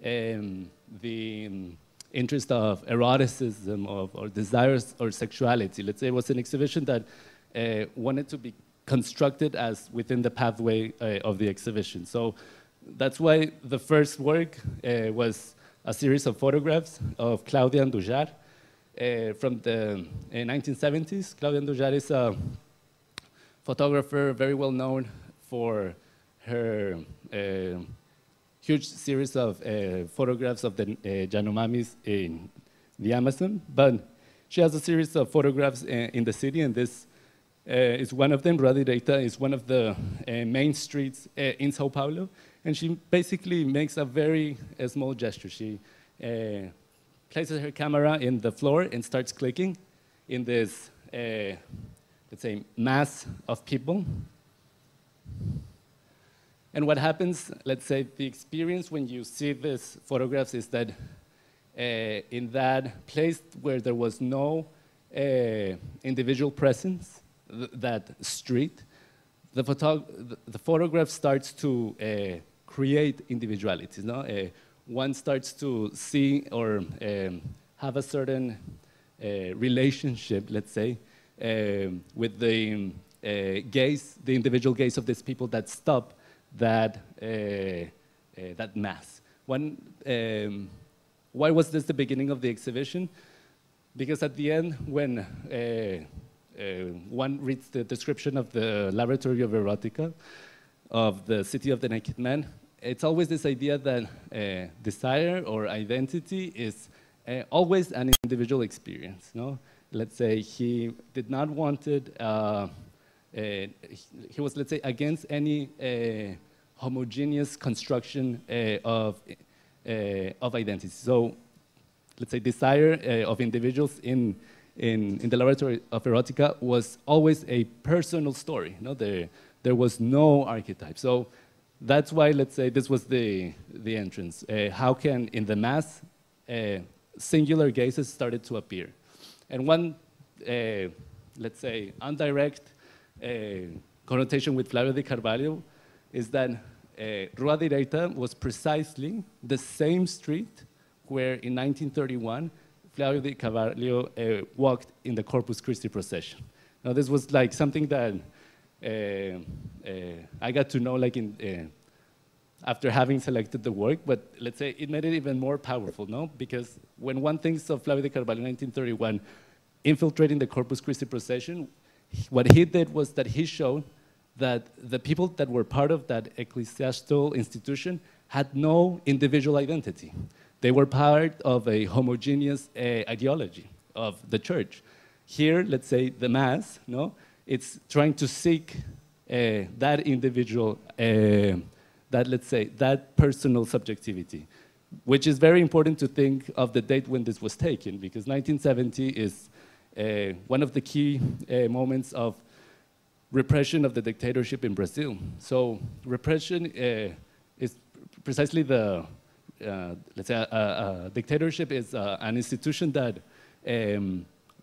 the interest of eroticism, or desires, or sexuality. Let's say it was an exhibition that wanted to be constructed as within the pathway of the exhibition. So that's why the first work was a series of photographs of Claudia Andujar from the 1970s. Claudia Andujar is a photographer very well known for her huge series of photographs of the Yanomamis in the Amazon, but she has a series of photographs in the city, and this is one of them. Rua Direita is one of the main streets in Sao Paulo, and she basically makes a very small gesture. She places her camera in the floor and starts clicking in this, let's say, mass of people. And what happens, let's say, the experience when you see these photographs is that in that place where there was no individual presence, that street, the photograph starts to create individualities. No? One starts to see or have a certain relationship, let's say, with the gaze, the individual gaze of these people that stop that that mass. Why was this the beginning of the exhibition? Because at the end, when one reads the description of the laboratory of erotica, of the city of the naked man, it's always this idea that desire or identity is always an individual experience. No? Let's say he did not want it, he was, let's say, against any homogeneous construction of identity. So, let's say, desire of individuals in the laboratory of erotica was always a personal story. No? There was no archetype. So that's why, let's say, this was the entrance. How can, in the mass, singular gazes started to appear? And one, let's say, indirect connotation with Flavio de Carvalho is that Rua Direita was precisely the same street where in 1931 Flavio de Carvalho walked in the Corpus Christi procession. Now this was like something that I got to know like after having selected the work, but let's say it made it even more powerful, no? Because when one thinks of Flavio de Carvalho in 1931 infiltrating the Corpus Christi procession, what he did was that he showed that the people that were part of that ecclesiastical institution had no individual identity. They were part of a homogeneous ideology of the church. Here, let's say the mass, no, it's trying to seek that individual, that, let's say, that personal subjectivity, which is very important to think of the date when this was taken, because 1970 is one of the key moments of repression of the dictatorship in Brazil. So repression is precisely the, let's say, a dictatorship is an institution that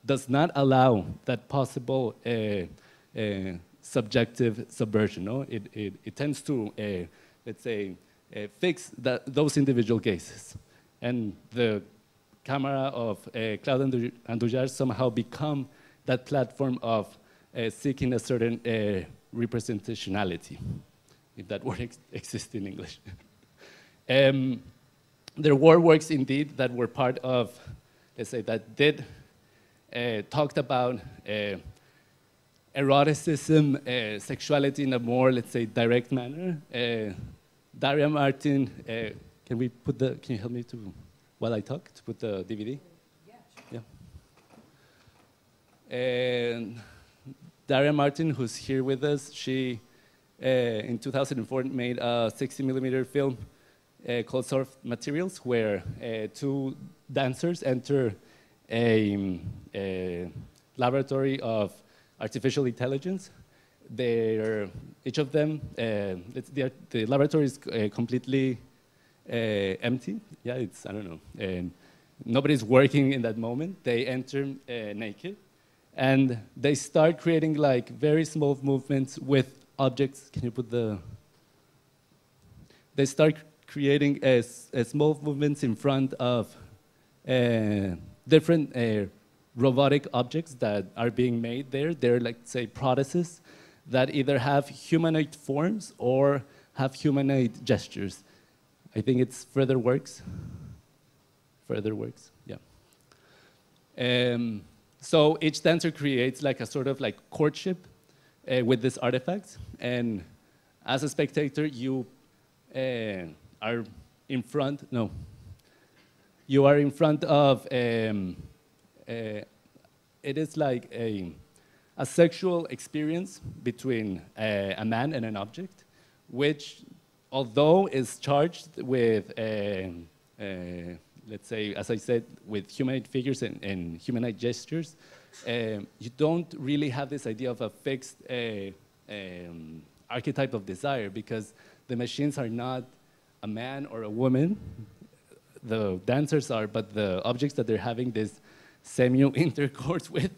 does not allow that possible subjective subversion. No? It tends to, let's say, fix those individual cases. And the camera of Claude Andouillard somehow become that platform of seeking a certain representationality, if that word exists in English. There were works indeed that were part of, let's say, that did talked about eroticism, sexuality in a more, let's say, direct manner. Daria Martin, can you help me to, while I talk, to put the DVD? Yeah, sure. Yeah. And Daria Martin, who's here with us, she, in 2004, made a 60mm film called Soft Materials, where two dancers enter a laboratory of artificial intelligence. Each of them, the laboratory is completely empty. Yeah, I don't know. And nobody's working in that moment. They enter naked, and they start creating like very small movements with objects. Can you put the? They start creating small movements in front of different robotic objects that are being made there. They're like, say, prostheses that either have humanoid forms or have humanoid gestures. I think it's further works. Further works, yeah. So each dancer creates like a sort of like courtship with this artifact, and as a spectator, you are in front. No, you are in front of. It is like a sexual experience between a man and an object, which, although is charged with, let's say, as I said, with humanoid figures and humanoid gestures, you don't really have this idea of a fixed archetype of desire, because the machines are not a man or a woman. The dancers are, but the objects that they're having this sexual intercourse with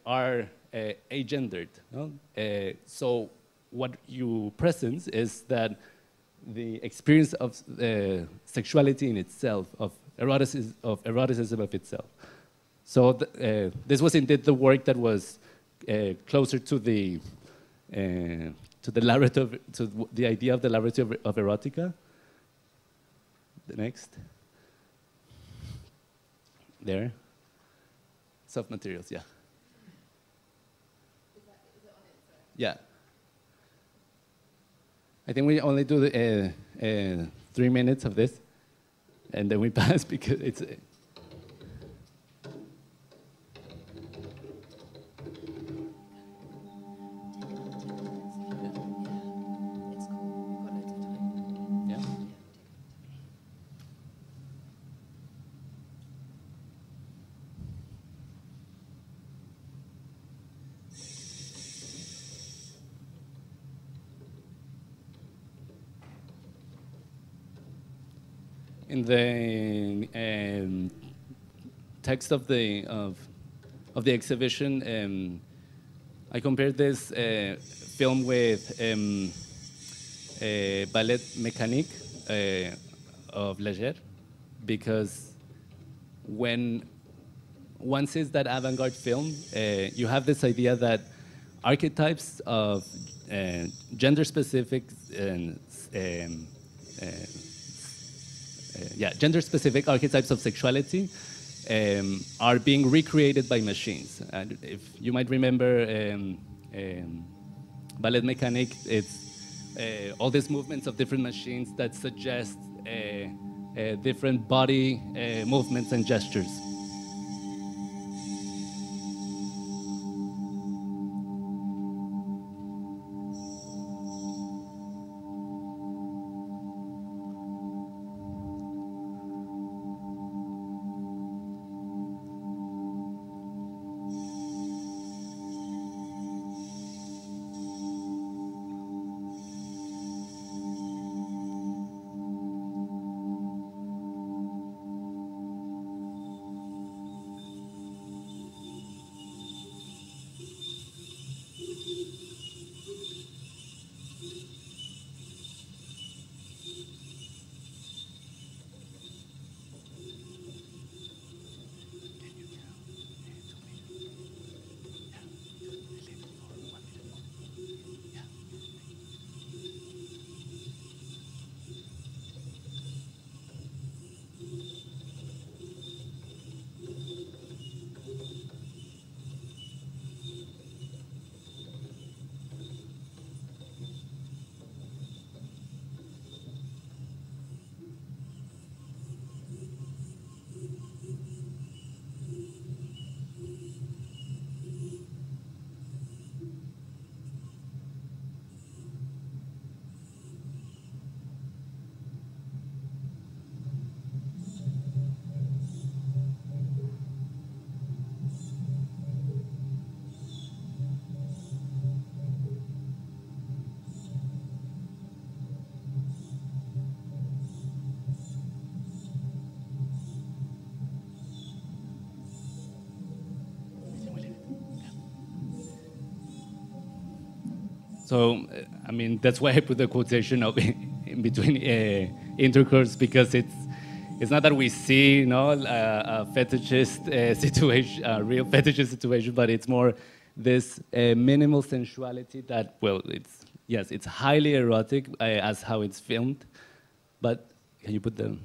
are agendered. No? So what you presence is that the experience of sexuality in itself, of eroticism of itself. So this was indeed the work that was closer to the laboratory, to the idea of the laboratory of erotica. The next. There. Soft materials, yeah. Is it on it? Sorry. Yeah. I think we only do 3 minutes of this, and then we pass because it's. In the text of the exhibition, I compared this film with Ballet Mécanique of Leger, because when one sees that avant-garde film, you have this idea that archetypes of gender-specific gender-specific archetypes of sexuality are being recreated by machines. And if you might remember Ballet Mécanique, it's all these movements of different machines that suggest different body movements and gestures. So, I mean, that's why I put the quotation of in between intercourse, because it's not that we see, you know, a fetishist situation, a real fetishist situation, but it's more this minimal sensuality that, well, yes, it's highly erotic as how it's filmed, but can you put the...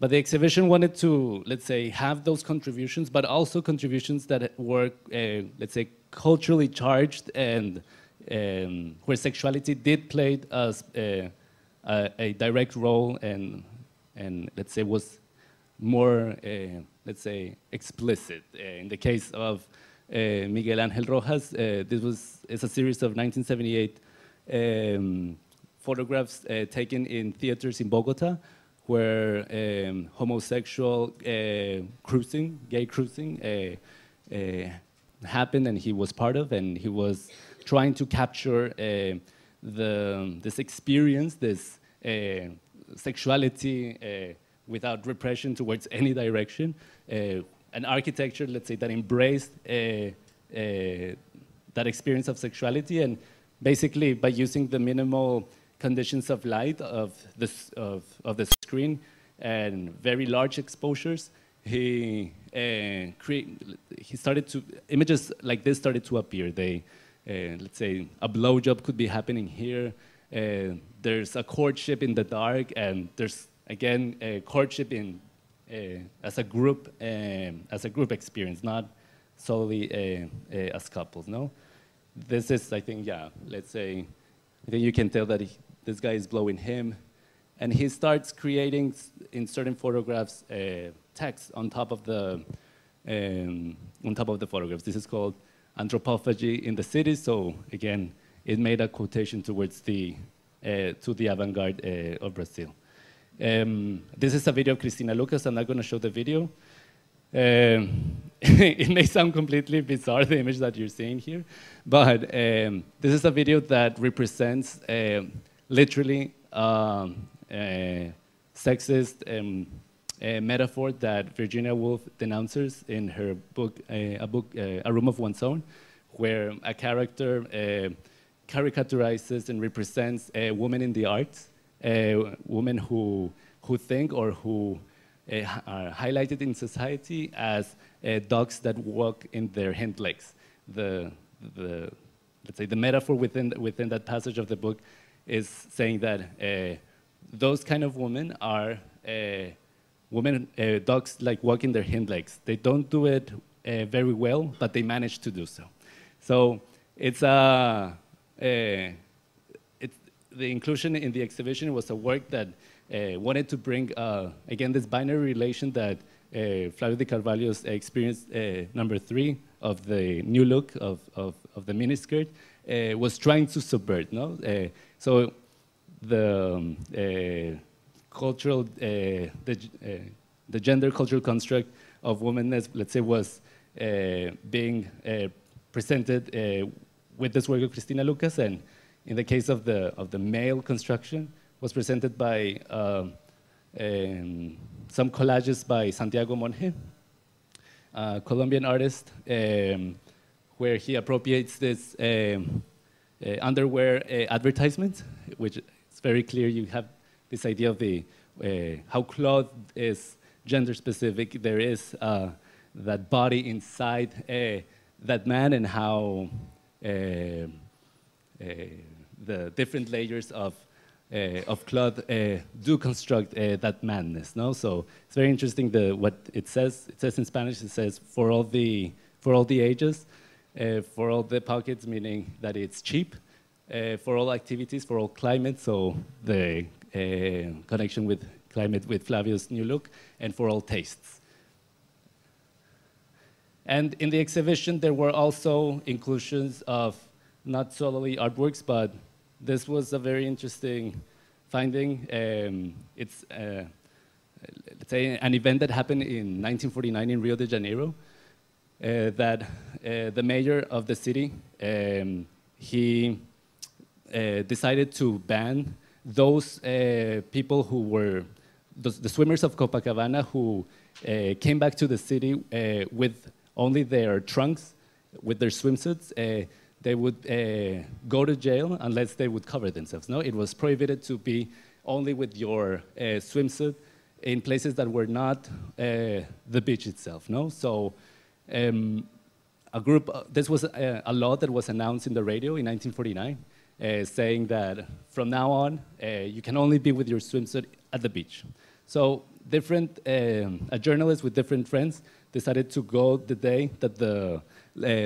But the exhibition wanted to, let's say, have those contributions, but also contributions that were, let's say, culturally charged and where sexuality did play as a direct role and let's say was more, let's say, explicit. In the case of Miguel Ángel Rojas, it's a series of 1978 photographs taken in theaters in Bogota, where homosexual cruising, gay cruising, happened, and he was part of, and he was trying to capture this experience, this sexuality without repression towards any direction, an architecture, let's say, that embraced that experience of sexuality, and basically by using the minimal conditions of light of the screen and very large exposures, he started to, images like this started to appear. Let's say a blowjob could be happening here. There's a courtship in the dark, and there's again a courtship in as a group experience, not solely as couples. No, this is, I think, yeah. Let's say, I think you can tell that this guy is blowing him, and he starts creating in certain photographs text on top of the photographs. This is called anthropophagy in the city. So again, it made a quotation towards the avant-garde of Brazil. This is a video of Cristina Lucas. I'm not going to show the video. It may sound completely bizarre, the image that you're seeing here, but this is a video that represents literally sexist metaphor that Virginia Woolf denounces in her book, A Room of One's Own, where a character caricaturizes and represents women in the arts, women who think or who are highlighted in society as dogs that walk in their hind legs. Let's say the metaphor within that passage of the book is saying that those kind of women are dogs like walking their hind legs. They don't do it very well, but they manage to do so. So it's the inclusion in the exhibition was a work that wanted to bring, again, this binary relation that Flavio de Carvalho's experience number 3 of the new look of the miniskirt was trying to subvert. No? So the cultural, the gender cultural construct of womanness, let's say, was being presented with this work of Cristina Lucas, and in the case of the male construction, was presented by some collages by Santiago Monge, a Colombian artist, where he appropriates this underwear advertisement, which is very clear. You have this idea of how cloth is gender specific. There is that body inside that man, and how the different layers of cloth do construct that madness. No, so it's very interesting what it says. It says in Spanish. It says for all the ages, for all the pockets, meaning that it's cheap, for all activities, for all climates. So the connection with climate with Flavio's new look, and for all tastes. And in the exhibition, there were also inclusions of not solely artworks, but this was a very interesting finding. It's, let's say, an event that happened in 1949 in Rio de Janeiro, that the mayor of the city, he decided to ban those people who were the swimmers of Copacabana who came back to the city with only their trunks, with their swimsuits. they would go to jail unless they would cover themselves. No, it was prohibited to be only with your swimsuit in places that were not the beach itself. No, so this was a law that was announced in the radio in 1949, saying that from now on you can only be with your swimsuit at the beach. So a journalist with different friends decided to go the day that the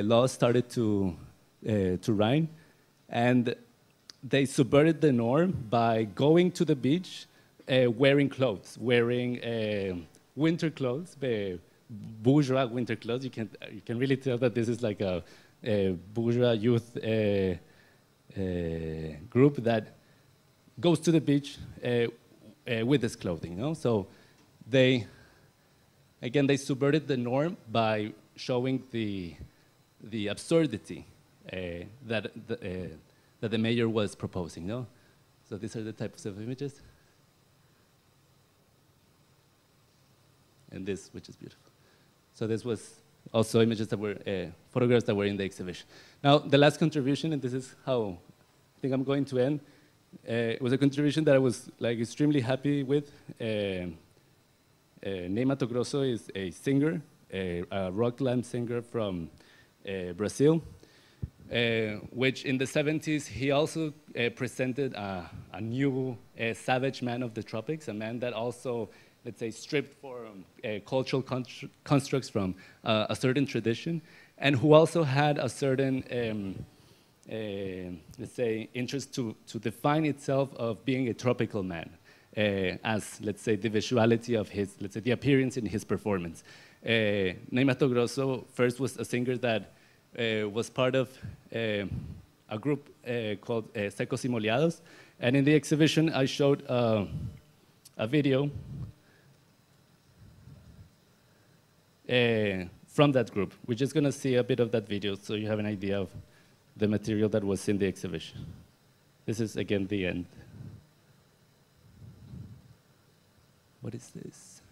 law started to run, and they subverted the norm by going to the beach wearing clothes, wearing winter clothes, bourgeois winter clothes. You can really tell that this is like a bourgeois youth group that goes to the beach with this clothing. You know? So they subverted the norm by showing the absurdity that the mayor was proposing. No? So these are the types of images. And this, which is beautiful. So this was also images that were, photographs that were in the exhibition. Now, the last contribution, and this is how I think I'm going to end, it was a contribution that I was like extremely happy with. Ney Matogrosso is a singer, a rockland singer from Brazil, which in the 70s, he also presented a new savage man of the tropics, a man that also, let's say, stripped for cultural constructs from a certain tradition, and who also had a certain, let's say, interest to define itself of being a tropical man, as, let's say, the visuality of his, let's say, the appearance in his performance. Ney Matogrosso first was a singer that was part of a group called Secos y Molhados, and in the exhibition I showed a video from that group. We're just going to see a bit of that video so you have an idea of the material that was in the exhibition. This is, again, the end. What is this?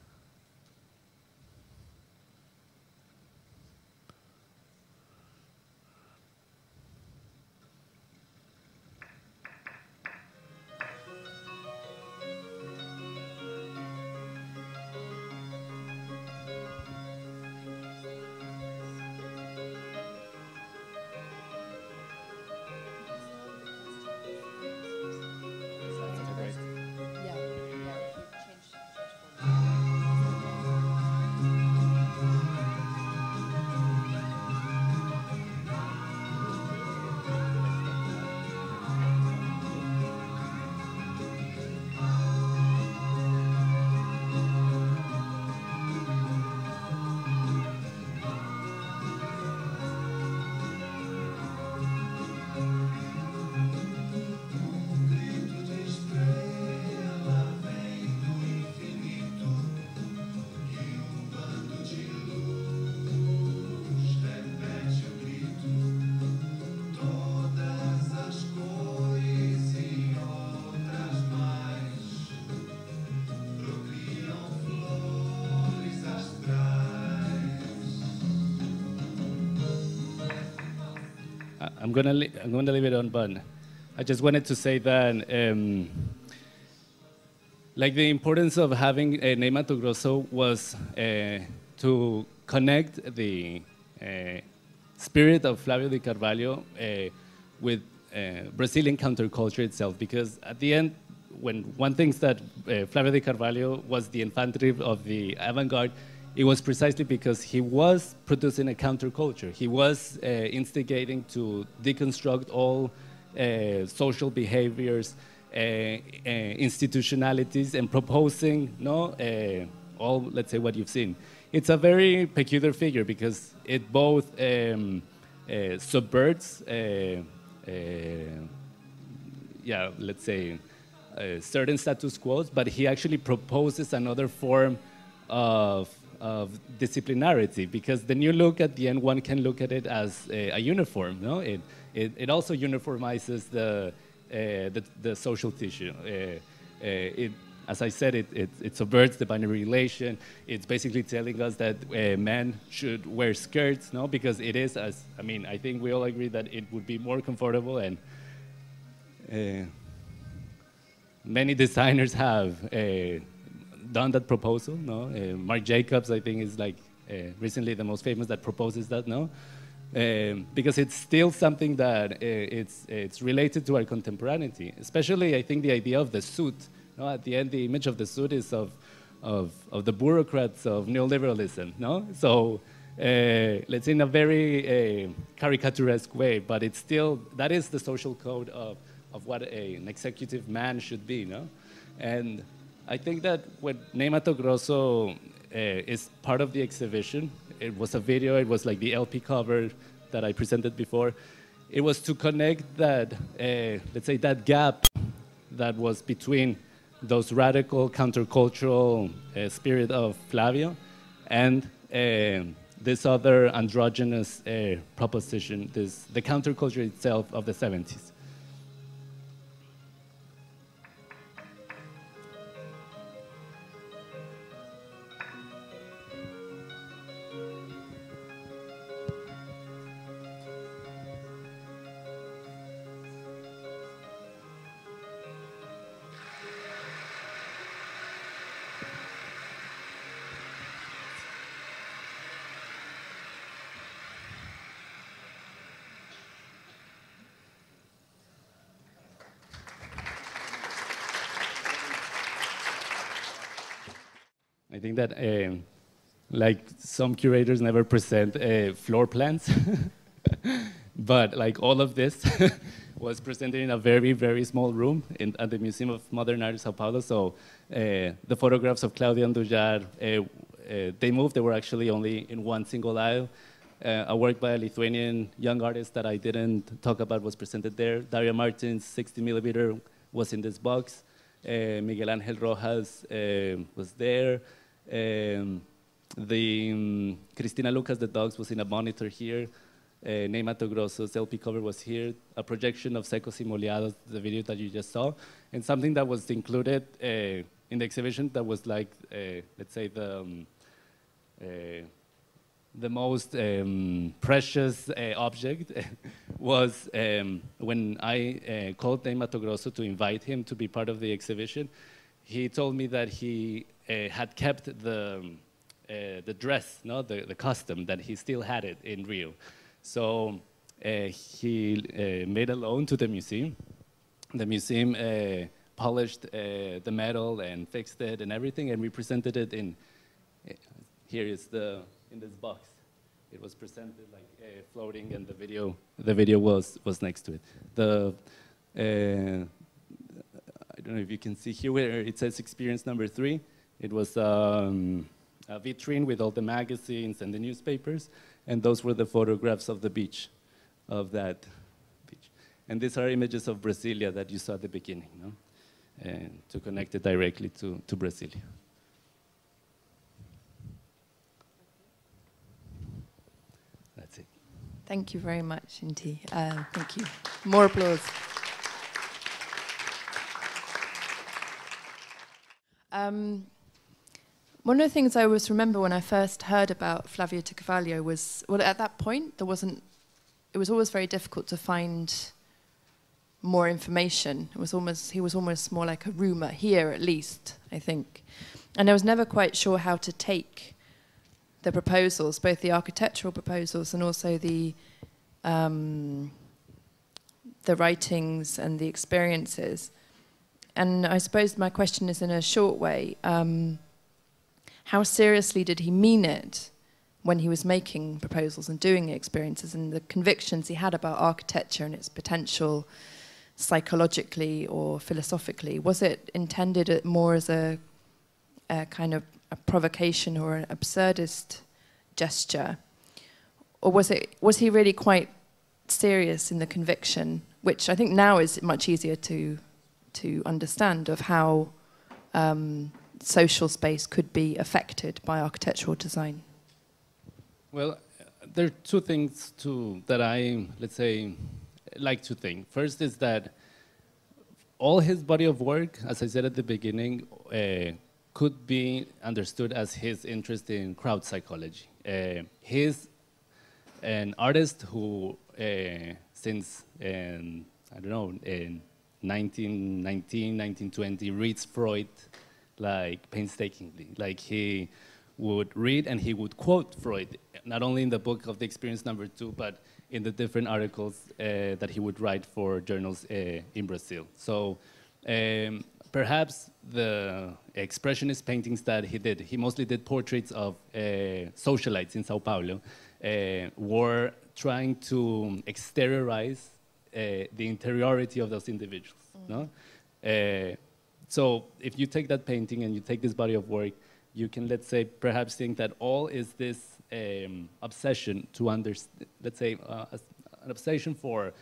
I'm gonna leave it on, but I just wanted to say that like the importance of having Ney Matogrosso was to connect the spirit of Flavio de Carvalho with Brazilian counterculture itself, because at the end, when one thinks that Flavio de Carvalho was the infantry of the avant-garde, it was precisely because he was producing a counterculture. He was instigating to deconstruct all social behaviors, institutionalities, and proposing all, let's say, what you've seen. It's a very peculiar figure because it both subverts, let's say, certain status quos, but he actually proposes another form of disciplinarity, because the new look at the end, one can look at it as a uniform. No, it also uniformizes the social tissue. as I said, it subverts the binary relation. It's basically telling us that men should wear skirts, no? Because it is, as I mean, I think we all agree that it would be more comfortable, and many designers have done that proposal, no? Marc Jacobs, I think, is like recently the most famous that proposes that, no? Because it's still something that it's related to our contemporaneity. Especially, I think, the idea of the suit. No? At the end, the image of the suit is of the bureaucrats of neoliberalism. No, so let's say in a very caricaturesque way, but it's still, that is the social code of what an executive man should be. No, and I think that when Ney Mato Grosso is part of the exhibition, it was a video, it was like the LP cover that I presented before. It was to connect that, let's say, that gap that was between those radical countercultural spirit of Flavio and this other androgynous proposition, the counterculture itself of the 70s. I think that, like, some curators never present floor plans, but like all of this was presented in a very, very small room at the Museum of Modern Art in Sao Paulo. So the photographs of Claudia Andujar, they moved. They were actually only in one single aisle. A work by a Lithuanian young artist that I didn't talk about was presented there. Daria Martin's 60mm was in this box. Miguel Angel Rojas was there. Cristina Lucas, the dogs, was in a monitor here. Ney Mato Grosso's LP cover was here. A projection of Secos y Moleados, the video that you just saw. And something that was included in the exhibition that was like, let's say, the most precious object was when I called Ney Mato Grosso to invite him to be part of the exhibition. He told me that he had kept the dress, no, the costume, that he still had it in Rio. So he made a loan to the museum. The museum polished the metal and fixed it and everything, and we presented it in, here is in this box. It was presented like floating, and the video was next to it. I don't know if you can see here where it says experience number 3. It was a vitrine with all the magazines and the newspapers, and those were the photographs of the beach, of that beach. And these are images of Brasilia that you saw at the beginning, no? And to connect it directly to Brasilia. That's it. Thank you very much, Inti. Thank you. More applause. One of the things I always remember when I first heard about Flavio de Carvalho was, well, at that point, it was always very difficult to find more information. He was almost more like a rumor, here at least, I think. And I was never quite sure how to take the proposals, both the architectural proposals and also the writings and the experiences. And I suppose my question is, in a short way, how seriously did he mean it when he was making proposals and doing the experiences, and the convictions he had about architecture and its potential psychologically or philosophically? Was it intended more as a kind of a provocation or an absurdist gesture? Or was he really quite serious in the conviction, which I think now is much easier to understand, of how social space could be affected by architectural design? Well, there are two things that I, let's say, like to think. First is that all his body of work, as I said at the beginning, could be understood as his interest in crowd psychology. He's an artist who, since, I don't know, in 1919, 1920, reads Freud like painstakingly. Like he would read and he would quote Freud, not only in the book of the Experience #2, but in the different articles that he would write for journals in Brazil. So perhaps the expressionist paintings that he did, he mostly did portraits of socialites in Sao Paulo, were trying to exteriorize the interiority of those individuals. No? So if you take that painting and you take this body of work, you can, let's say, perhaps think that all is this obsession to understand, let's say, an obsession for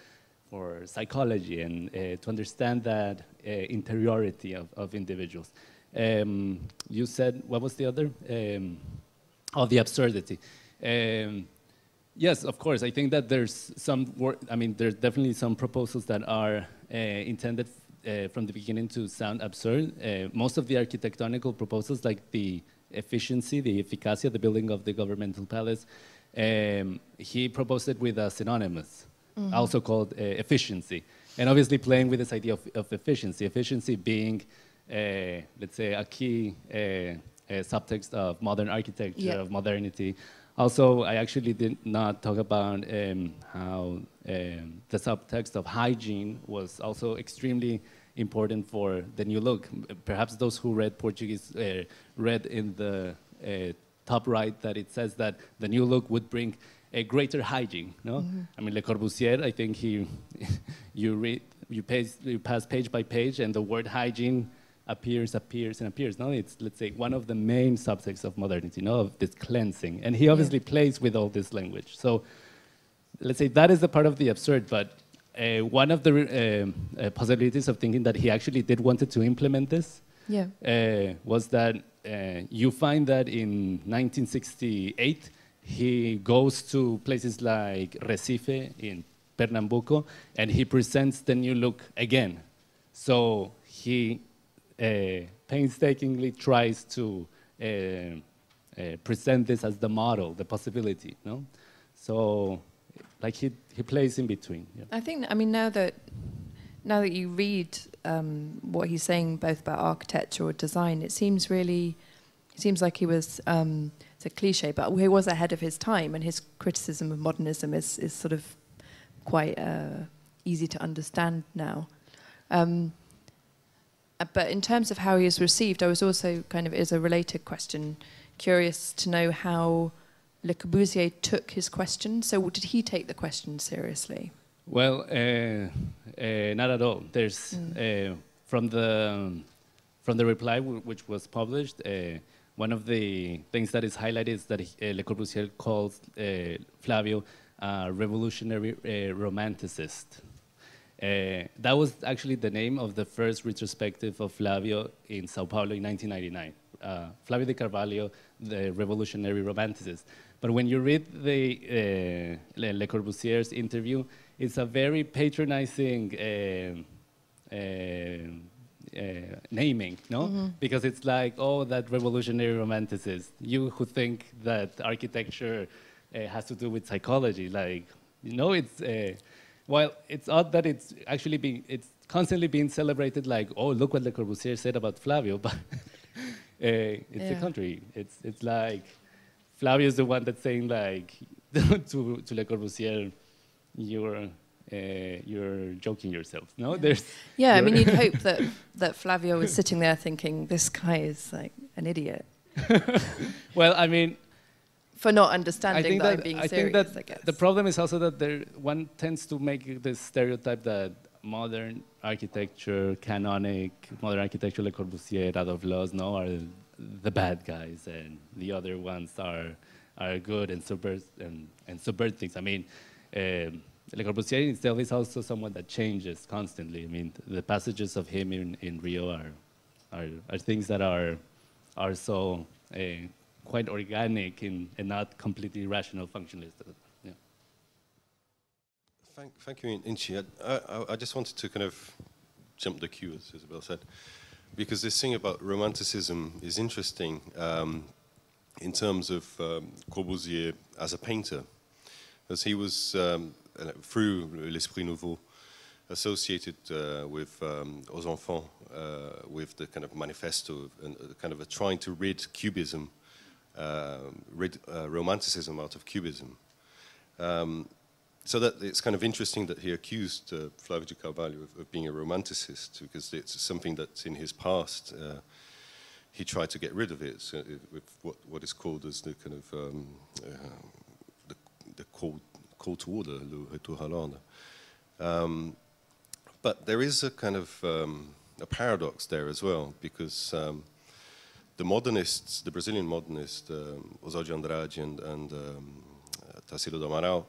psychology and to understand that interiority of individuals. You said, what was the other? Oh, the absurdity. Yes, of course. I think that there's some work. I mean, there's definitely some proposals that are intended from the beginning to sound absurd. Most of the architectonical proposals, like the efficiency, the efficacia, the building of the governmental palace, he proposed it with a synonymous, also called efficiency. And obviously playing with this idea of efficiency. Efficiency being, let's say, a key subtext of modern architecture, of modernity. Also, I actually did not talk about how the subtext of hygiene was also extremely important for the new look. Perhaps those who read Portuguese read in the top right that it says that the new look would bring a greater hygiene. No, I mean Le Corbusier. I think you pass page by page, and the word hygiene appears. No, it's, let's say, one of the main subjects of modernity, no, of this cleansing. And he obviously plays with all this language. So let's say that is the part of the absurd, but one of the possibilities of thinking that he actually did wanted to implement this was that you find that in 1968, he goes to places like Recife in Pernambuco, and he presents the new look again. So he painstakingly tries to present this as the model, the possibility, no? So, like he plays in between. Yeah. I think, I mean, now that you read what he's saying both about architecture or design, it seems like he was, it's a cliche, but he was ahead of his time, and his criticism of modernism is sort of quite easy to understand now. But in terms of how he is received, I was also kind of, is a related question, curious to know how Le Corbusier took his question. So did he take the question seriously? Well, not at all. There's, from the reply which was published, one of the things that is highlighted is that Le Corbusier calls Flavio a revolutionary romanticist. That was actually the name of the first retrospective of Flavio in Sao Paulo in 1999. Flavio de Carvalho, the revolutionary romanticist. But when you read the Le Corbusier's interview, it's a very patronizing naming, no? Because it's like, oh, that revolutionary romanticist. You who think that architecture has to do with psychology, like, you know, it's... While it's odd that it's actually it's constantly being celebrated like, oh, look what Le Corbusier said about Flavio, but it's the contrary. It's like Flavio is the one that's saying like to Le Corbusier, you're joking yourself. No, I mean, you'd hope that Flavio was sitting there thinking, this guy is like an idiot. Well, I mean. For not understanding that I'm being serious, I guess. The problem is also that one tends to make this stereotype that modern architecture, modern architecture, Le Corbusier, Adolf Loos, no, are the bad guys, and the other ones are good and subvert things. I mean, Le Corbusier itself is also someone that changes constantly. I mean, the passages of him in Rio are things that are so quite organic and not completely rational functionalist. Yeah. Thank you, Inti. I just wanted to kind of jump the queue, as Isabel said, because this thing about romanticism is interesting in terms of Corbusier as a painter, because he was, through l'Esprit Nouveau, associated with aux enfants, with the kind of manifesto and kind of trying to rid Cubism, rid romanticism out of Cubism. So that it's kind of interesting that he accused Flavio de Carvalho of being a romanticist, because it's something that in his past he tried to get rid of it with what is called as the kind of the call to order, le retour à l'ordre. But there is a kind of a paradox there as well, because the modernists, the Brazilian modernists, Oswald de Andrade and Tarsila do Amaral,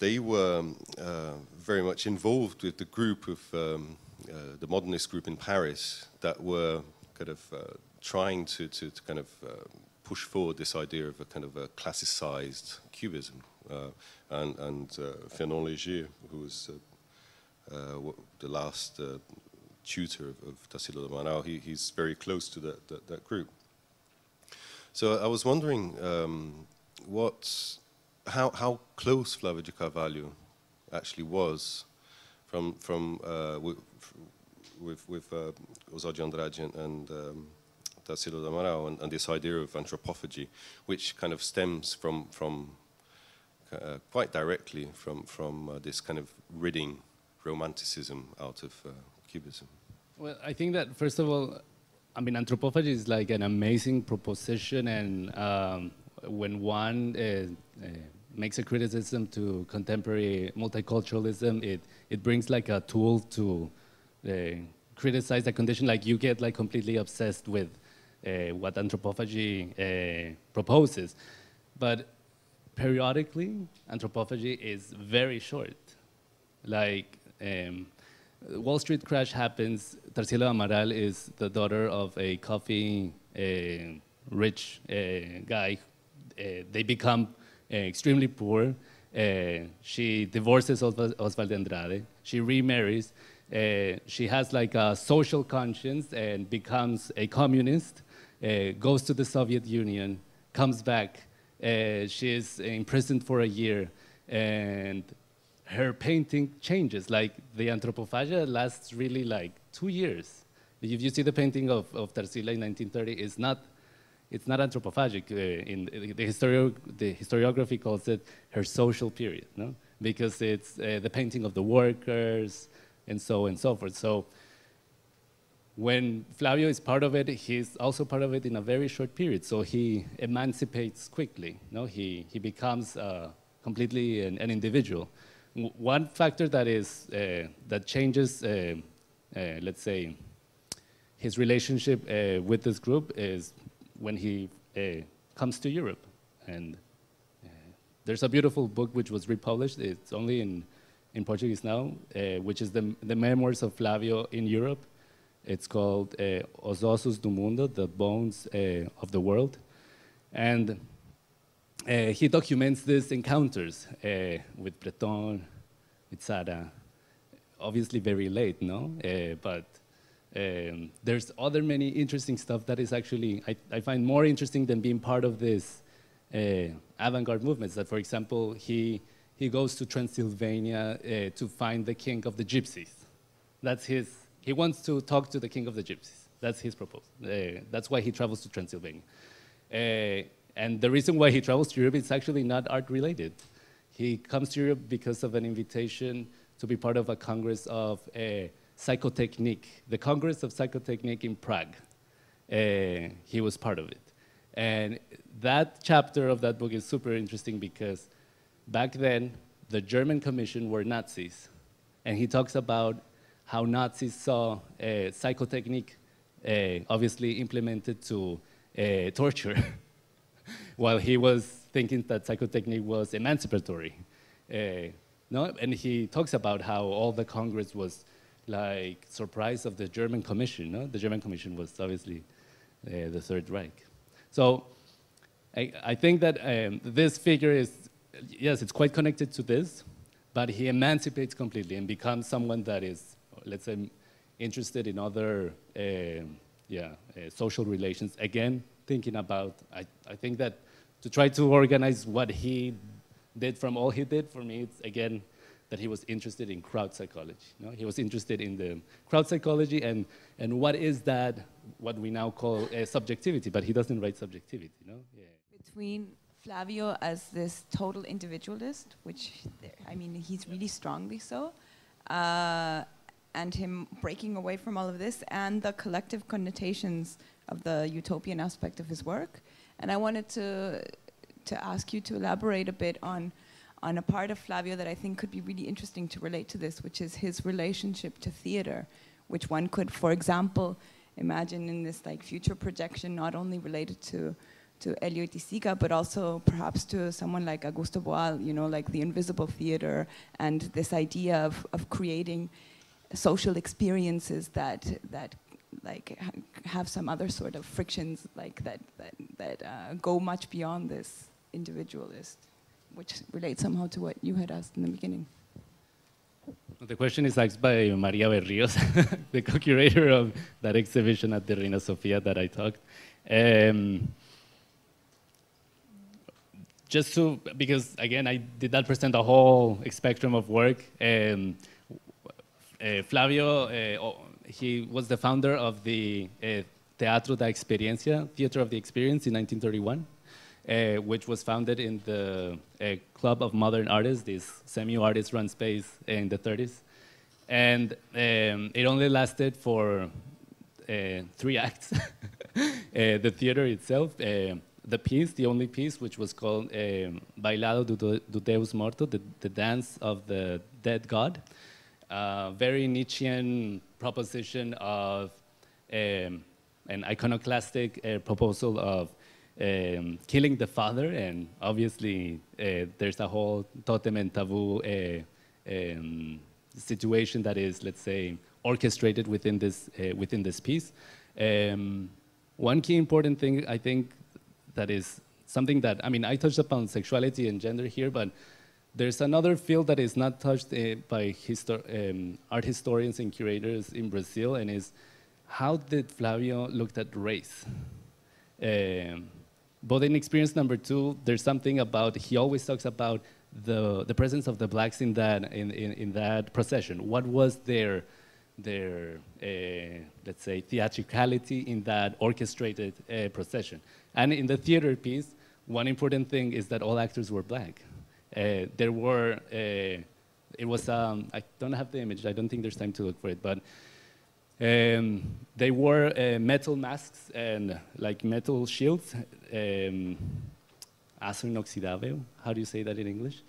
they were very much involved with the group of the modernist group in Paris that were kind of trying to kind of push forward this idea of a kind of a classicized Cubism. And Fernand Léger, who was the last tutor of Tarsila do Amaral, he's very close to that group. So I was wondering how close Flavio de Carvalho actually was with Oswald de Andrade and Tarsila do Amaral, and this idea of anthropophagy, which kind of stems from quite directly from this kind of ridding romanticism out of Cubism. Well, I think that first of all, I mean, anthropophagy is like an amazing proposition, and when one makes a criticism to contemporary multiculturalism, it brings like a tool to criticize a condition. Like you get like completely obsessed with what anthropophagy proposes, but periodically anthropophagy is very short. Like Wall Street crash happens. Tarsila do Amaral is the daughter of a coffee rich guy. They become extremely poor. She divorces Oswald de Andrade. She remarries. She has like a social conscience and becomes a communist, goes to the Soviet Union, comes back. She is imprisoned for a year, and her painting changes. Like the anthropophagia lasts really like 2 years. If you see the painting of Tarsila in 1930, it's not anthropophagic. In the historiography calls it her social period, no? Because it's the painting of the workers and so forth. So when Flavio is part of it, he's also part of it in a very short period. So he emancipates quickly. No, he becomes completely an individual. One factor that is that changes, let's say, his relationship with this group is when he comes to Europe. And there's a beautiful book which was republished. It's only in Portuguese now, which is the memoirs of Flavio in Europe. It's called Os Ossos do Mundo, the bones of the world. And he documents these encounters with Breton, with Sara, obviously very late, no? But there's other many interesting stuff that is actually, I find more interesting than being part of this avant-garde movements. That, for example, he goes to Transylvania to find the king of the gypsies. That's his, he wants to talk to the king of the gypsies. That's his proposal. That's why he travels to Transylvania. And the reason why he travels to Europe is actually not art related. He comes to Europe because of an invitation to be part of a congress of psychotechnique, the Congress of Psychotechnique in Prague. He was part of it. And that chapter of that book is super interesting because back then, the German Commission were Nazis. And he talks about how Nazis saw psychotechnique obviously implemented to torture, while he was thinking that psychotechnique was emancipatory. No? And he talks about how all the Congress was like surprised of the German Commission. No? The German Commission was obviously the Third Reich. So I think that this figure is, yes, it's quite connected to this, but he emancipates completely and becomes someone that is, let's say, interested in other social relations. Again, thinking about, I think that to try to organize what he did from all he did, for me, it's again, that he was interested in crowd psychology. No? He was interested in the crowd psychology and what is that, what we now call subjectivity, but he doesn't write subjectivity. No? Yeah. Between Flavio as this total individualist, which, I mean, he's really strongly so, and him breaking away from all of this, and the collective connotations of the utopian aspect of his work. And I wanted to ask you to elaborate a bit on a part of Flavio that I think could be really interesting to relate to this, which is his relationship to theater, which one could, for example, imagine in this like future projection, not only related to Elio Itisiga, but also perhaps to someone like Augusto Boal, you know, like the invisible theater, and this idea of creating social experiences that like have some other sort of frictions, like that go much beyond this individualist, which relates somehow to what you had asked in the beginning. The question is asked by Maria Berrios, the co-curator of that exhibition at the Reina Sofia that I talked. Just to, because again, I did not present the whole spectrum of work. Flavio, he was the founder of the Teatro da Experiencia, Theater of the Experience in 1931. Which was founded in the Club of Modern Artists, this semi-artist run space in the 30s. And it only lasted for 3 acts. The theater itself, the piece, the only piece, which was called Bailado do Deus Morto, the dance of the dead god. Very Nietzschean proposition of an iconoclastic proposal of killing the father, and obviously there's a whole totem and taboo situation that is, let's say, orchestrated within this piece. One key important thing, I think, that is something that, I mean, I touched upon sexuality and gender here, but there's another field that is not touched by art historians and curators in Brazil, and is how did Flavio look at race? But in experience number 2, there's something about, he always talks about the presence of the blacks in that procession. What was their let's say, theatricality in that orchestrated procession? And in the theater piece, one important thing is that all actors were black. There were, it was, I don't have the image, I don't think there's time to look for it, but they wore metal masks and like metal shields, acero inoxidable, how do you say that in English?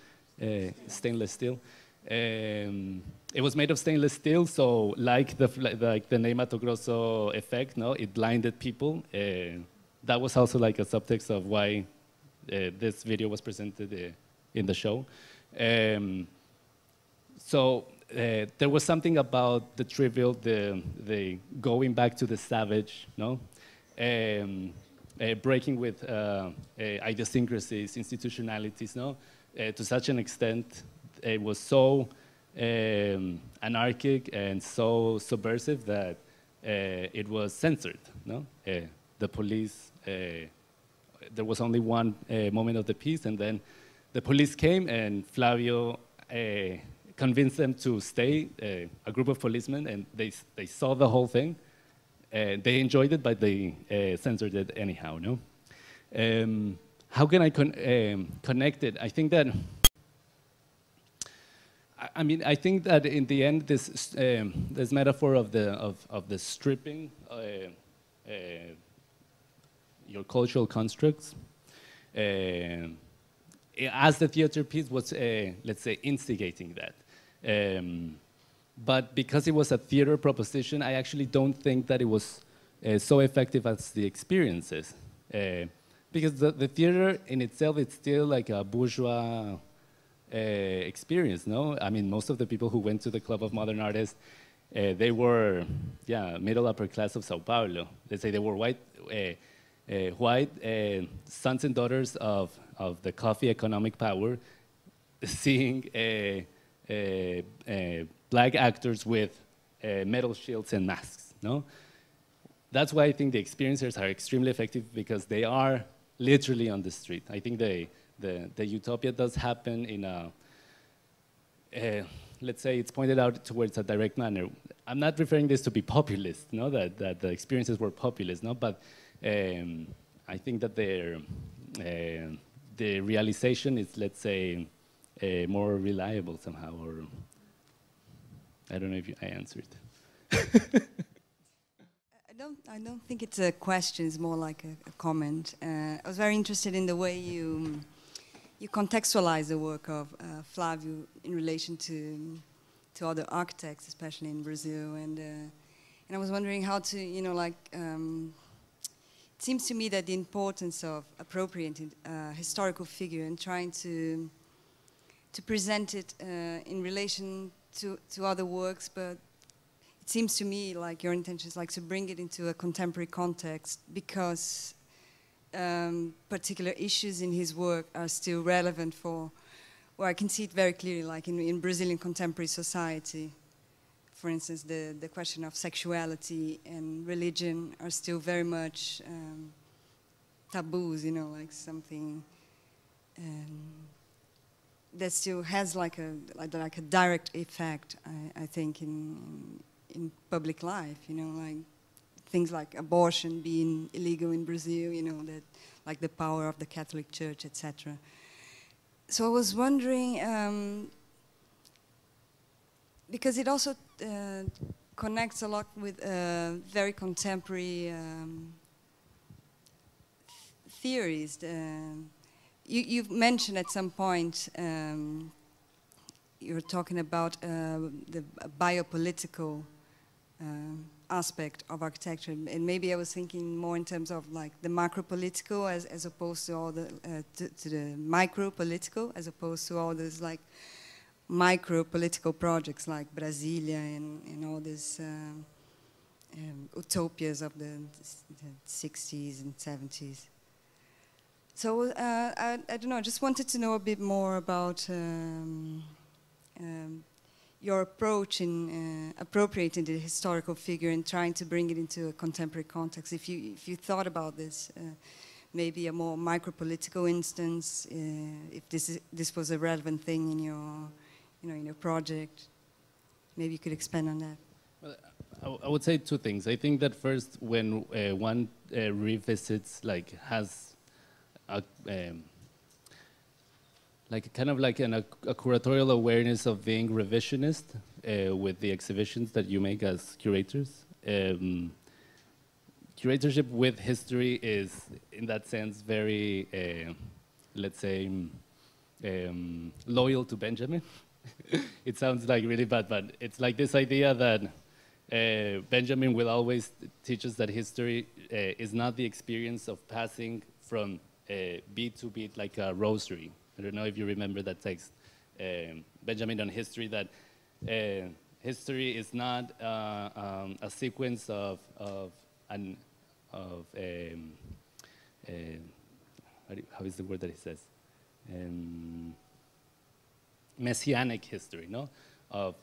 Stainless steel. It was made of stainless steel, so like the Ney Mato Grosso effect, no, it blinded people. That was also like a subtext of why this video was presented in the show. So there was something about the trivial, the going back to the savage, no? Breaking with idiosyncrasies, institutionalities, no? To such an extent, it was so anarchic and so subversive that it was censored, no? The police, there was only one moment of the piece, and then the police came and Flavio convinced them to stay, a group of policemen, and they saw the whole thing. They enjoyed it, but they censored it anyhow, no? How can I connect it? I think that, I mean, I think that in the end, this metaphor of the stripping your cultural constructs, as the theater piece was, let's say, instigating that. But because it was a theater proposition, I actually don't think that it was so effective as the experiences. Because the theater in itself, it's still like a bourgeois experience, no? I mean, most of the people who went to the Club of Modern Artists, they were, middle upper class of Sao Paulo. Let's say they were white sons and daughters of the coffee economic power, seeing black actors with metal shields and masks, no? That's why I think the experiencers are extremely effective, because they are literally on the street. I think the utopia does happen in a, let's say it's pointed out towards a direct manner. I'm not referring this to be populist, no, that the experiences were populist, no, but I think that the realization is, let's say, more reliable somehow, or I don't know if I answered. I don't think it's a question, it's more like a comment. I was very interested in the way you contextualize the work of Flavio in relation to other architects, especially in Brazil, and I was wondering how to, you know, like, it seems to me that the importance of appropriating a historical figure and trying to present it in relation to other works, but it seems to me like your intention is like to bring it into a contemporary context, because particular issues in his work are still relevant for, well, I can see it very clearly, like in Brazilian contemporary society. For instance, the question of sexuality and religion are still very much taboos, you know, like something that still has like a direct effect, I think, in public life, you know, like things like abortion being illegal in Brazil, you know, that like the power of the Catholic Church, etc. So I was wondering, because it also connects a lot with very contemporary theories. You've mentioned at some point, you were talking about the biopolitical aspect of architecture, and maybe I was thinking more in terms of like the macro-political as opposed to all the to the micro-political, as opposed to all those like micro-political projects like Brasilia and all these utopias of the 60s and 70s. So I don't know, I just wanted to know a bit more about your approach in appropriating the historical figure and trying to bring it into a contemporary context. If you thought about this, maybe a more micro-political instance, if this was a relevant thing in your project, maybe you could expand on that. Well, I would say two things. I think that first, when one revisits, like has a like kind of like a curatorial awareness of being revisionist with the exhibitions that you make as curators. Curatorship with history is, in that sense, very, let's say, loyal to Benjamin. It sounds like really bad, but it's like this idea that Benjamin will always teach us that history is not the experience of passing from beat to beat like a rosary. I don't know if you remember that text, Benjamin on history, that history is not a sequence of how is the word that he says? Messianic history, no? Of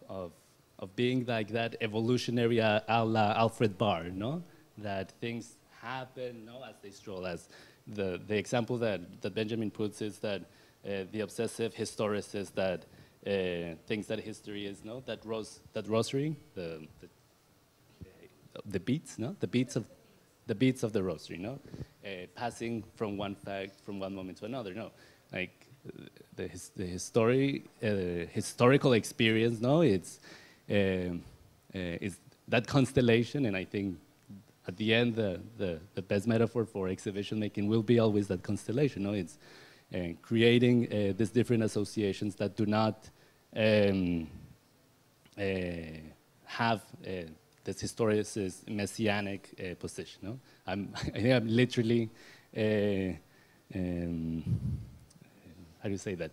being like that evolutionary a la Alfred Barr, no? That things happen, no, as they stroll. As the example that Benjamin puts is that the obsessive historicist that thinks that history is, no, that rosary, the beats, no, the beats of the rosary, no, passing from one fact, from one moment to another, no, like the historical experience, no, it's is that constellation, and I think at the end the best metaphor for exhibition making will be always that constellation, no, it's creating these different associations that do not have this historicist messianic position. No? I think I'm literally, how do you say that?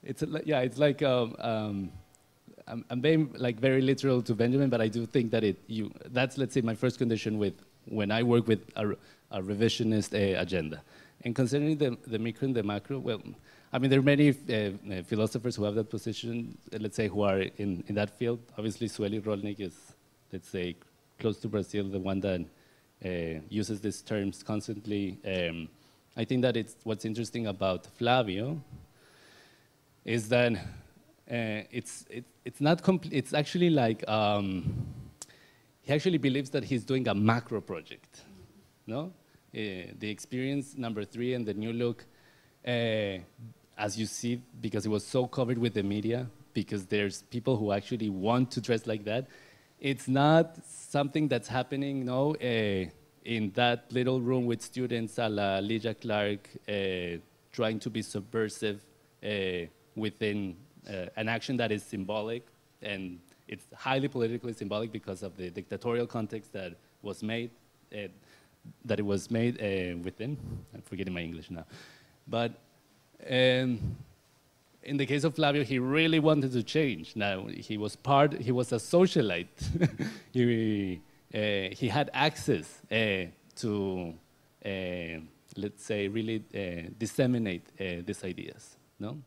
It's it's like I'm being like very literal to Benjamin, but I do think that that's, let's say, my first condition with when I work with a revisionist agenda, And considering the micro and the macro, well, I mean, there are many philosophers who have that position, let's say, who are in that field. Obviously, Sueli Rolnik is, let's say, close to Brazil, the one that uses these terms constantly. I think that what's interesting about Flavio is that it's not complete. It's actually like he actually believes that he's doing a macro project, no? The experience number 3 and the new look, as you see, because it was so covered with the media, because there's people who actually want to dress like that. It's not something that's happening, no, in that little room with students a la Lydia Clark, trying to be subversive within an action that is symbolic, and it's highly politically symbolic because of the dictatorial context that was made, within. I'm forgetting my English now. But in the case of Flavio, he really wanted to change. Now, he was a socialite. He had access to, let's say, really disseminate these ideas, no?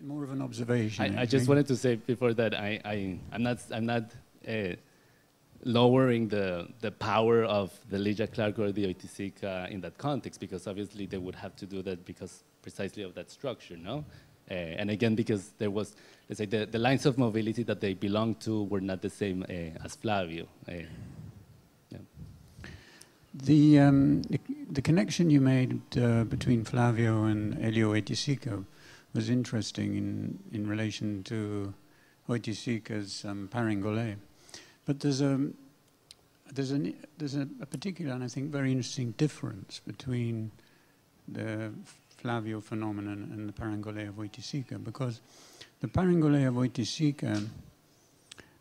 More of an observation. I just wanted to say before that I'm not lowering the power of the Lydia Clark or the Oiticica in that context, because obviously they would have to do that because precisely of that structure, no? And again, because there was, let's say, the lines of mobility that they belonged to were not the same as Flavio. Yeah. The connection you made between Flavio and Elio Oiticica was interesting in relation to Oiticica's Parangolé. But there's a particular, and I think very interesting difference between the Flavio phenomenon and the Parangolé of Oiticica, because the Parangolé of Oiticica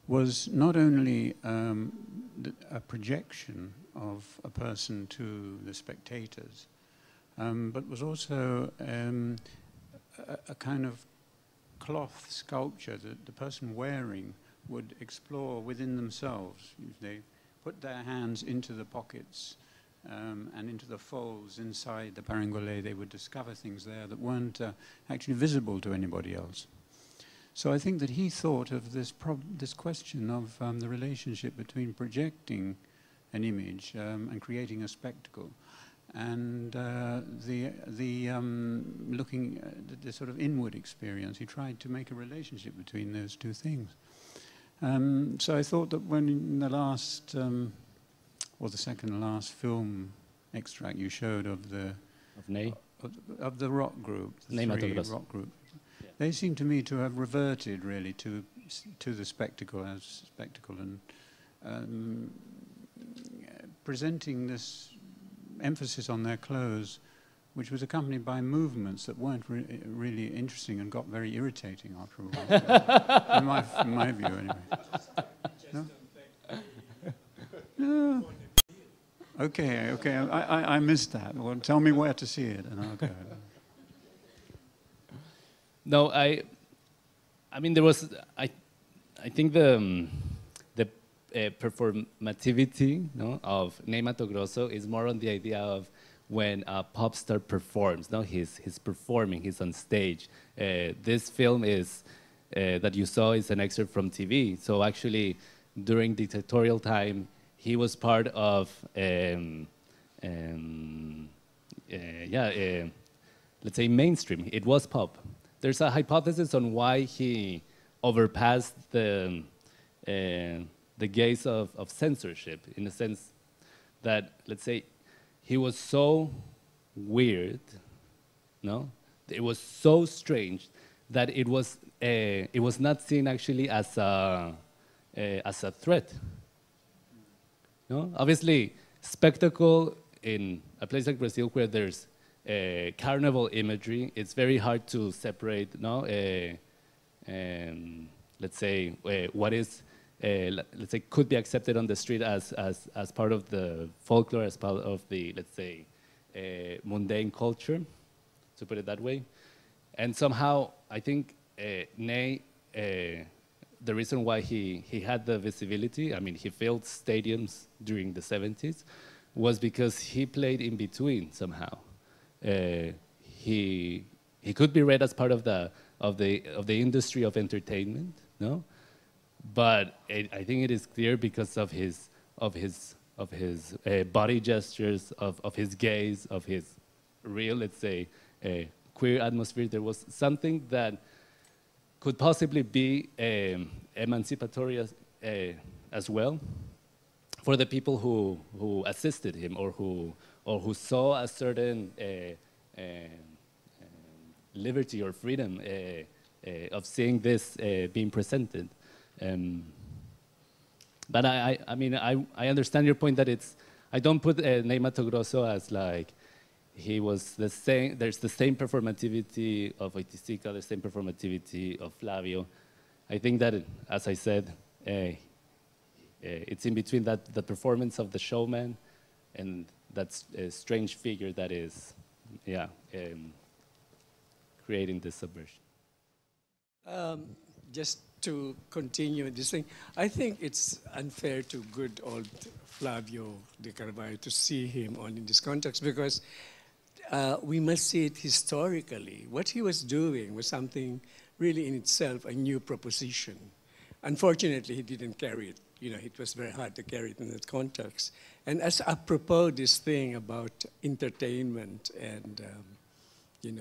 was not only a projection of a person to the spectators, but was also a kind of cloth sculpture that the person wearing would explore within themselves. They put their hands into the pockets and into the folds inside the Parangolé. They would discover things there that weren't actually visible to anybody else. So I think that he thought of this question of the relationship between projecting an image and creating a spectacle, and looking at the sort of inward experience. He tried to make a relationship between those two things. So I thought that when in the last, or the second to last film extract you showed of the of the rock group, the three rock group, yeah, they seem to me to have reverted really to the spectacle as spectacle, and presenting this emphasis on their clothes, which was accompanied by movements that weren't really interesting and got very irritating after a while, in my view, anyway. No? No. Okay, I missed that. Well, tell me where to see it, and I'll go. No, I mean, there was, I think the performativity, no, of Ney Matogrosso is more on the idea of when a pop star performs, no, he's performing, he's on stage. This film is that you saw is an excerpt from TV. So actually, during dictatorial time, he was part of, let's say mainstream. It was pop. There's a hypothesis on why he overpassed the gaze of censorship, in the sense that, let's say, he was so weird, no? It was so strange that it was not seen actually as a threat. No, obviously, spectacle in a place like Brazil where there's carnival imagery, it's very hard to separate. No, let's say what is. Let's say, could be accepted on the street as part of the folklore, as part of the, let's say, mundane culture, to put it that way. And somehow, I think Ney the reason why he had the visibility, I mean, he filled stadiums during the 70s, was because he played in between somehow. He could be read as part of the industry of entertainment, no? But I think it is clear because of his body gestures, of his gaze, of his real, let's say, queer atmosphere. There was something that could possibly be emancipatory as well for the people who assisted him or who saw a certain liberty or freedom of seeing this being presented. But I mean, I understand your point that I don't put Ney Matogrosso as like, he was the same, there's the same performativity of Oiticica, the same performativity of Flavio. I think that, as I said, it's in between the performance of the showman and that strange figure that is, creating this subversion. Just to continue this thing, I think it's unfair to good old Flavio de Carvalho to see him in this context, because we must see it historically. What he was doing was something really in itself a new proposition. Unfortunately, he didn't carry it. You know, it was very hard to carry it in that context. And as apropos this thing about entertainment and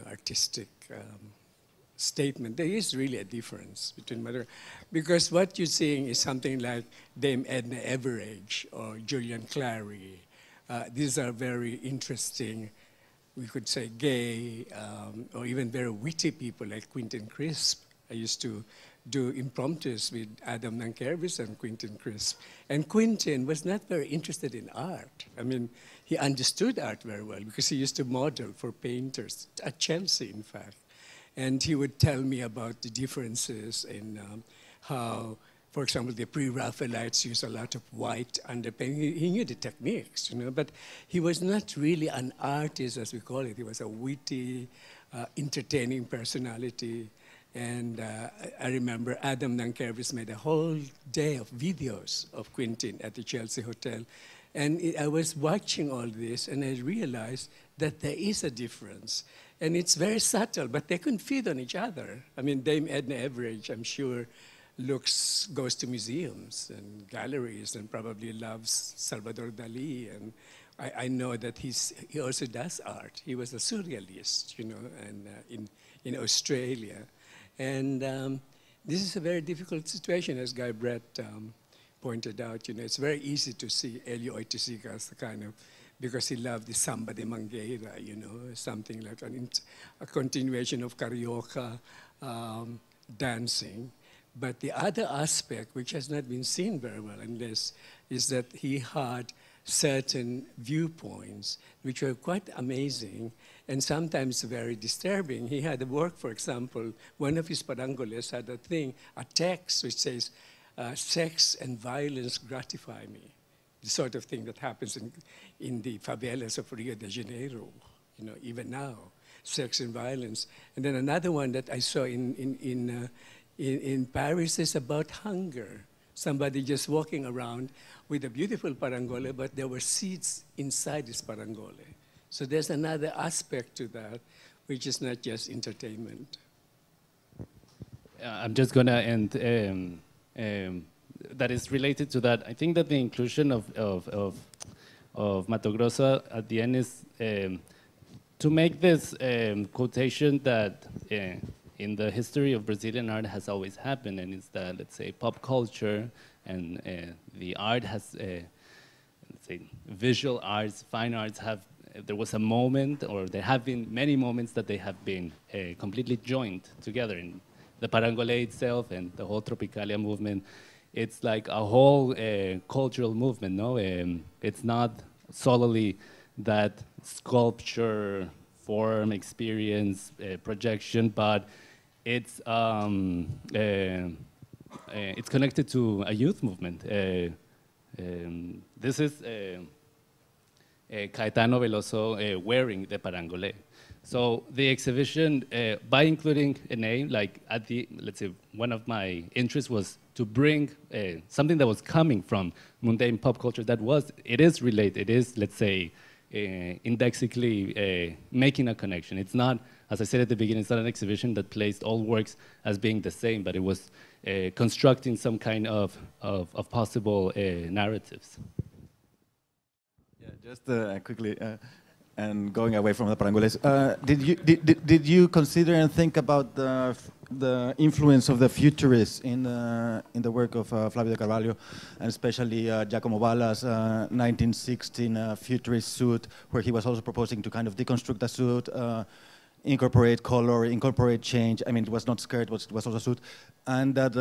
artistic statement, there is really a difference between because what you're seeing is something like Dame Edna Everage or Julian Clary. These are very interesting, we could say gay, or even very witty people like Quentin Crisp. I used to do impromptus with Adam Nankervis and Quentin Crisp. And Quentin was not very interested in art. I mean, he understood art very well because he used to model for painters at Chelsea, in fact. And he would tell me about the differences in how, for example, the pre-Raphaelites use a lot of white underpainting. He knew the techniques, but he was not really an artist, as we call it. He was a witty, entertaining personality. And I remember Adam Nankervis made a whole day of videos of Quentin at the Chelsea Hotel. And I was watching all this, and I realized that there is a difference. And it's very subtle, but they can feed on each other. I mean, Dame Edna Everage, I'm sure, goes to museums and galleries and probably loves Salvador Dali. And I know that he also does art. He was a surrealist, and in Australia. And this is a very difficult situation, as Guy Brett pointed out. It's very easy to see Elio Oiticica as the kind of, because he loved the samba de mangueira, something like a continuation of carioca dancing. But the other aspect, which has not been seen very well unless, is that he had certain viewpoints which were quite amazing and sometimes very disturbing. He had a work, for example, one of his parangoles had a text which says, sex and violence gratify me. The sort of thing that happens in the favelas of Rio de Janeiro, even now, sex and violence. And then another one that I saw in Paris is about hunger. Somebody just walking around with a beautiful parangole, but there were seeds inside this parangole. So there's another aspect to that, which is not just entertainment. I'm just going to end. That is related to that. I think that the inclusion of Mato Grosso at the end is to make this quotation that in the history of Brazilian art has always happened, and it's that, let's say, pop culture and the art has, let's say, visual arts, fine arts have, there was a moment, or there have been many moments that they have been completely joined together in the Parangolé itself and the whole Tropicalia movement. It's like a whole cultural movement, no? It's not solely that sculpture, form, experience, projection, but it's connected to a youth movement. This is Caetano Veloso wearing the Parangolé. So the exhibition, by including a name, like at the, let's say, one of my interests was to bring something that was coming from mundane pop culture it is related, it is, let's say, indexically making a connection. It's not, as I said at the beginning, it's not an exhibition that placed all works as being the same, but it was constructing some kind of possible narratives. Yeah, just quickly, and going away from the Parangoles, did you consider and think about the influence of the futurists in the work of Flavio de Carvalho, and especially Giacomo Balla's 1916 futurist suit, where he was also proposing to kind of deconstruct the suit, incorporate color, incorporate change. I mean, it was not skirt, it was also suit. And that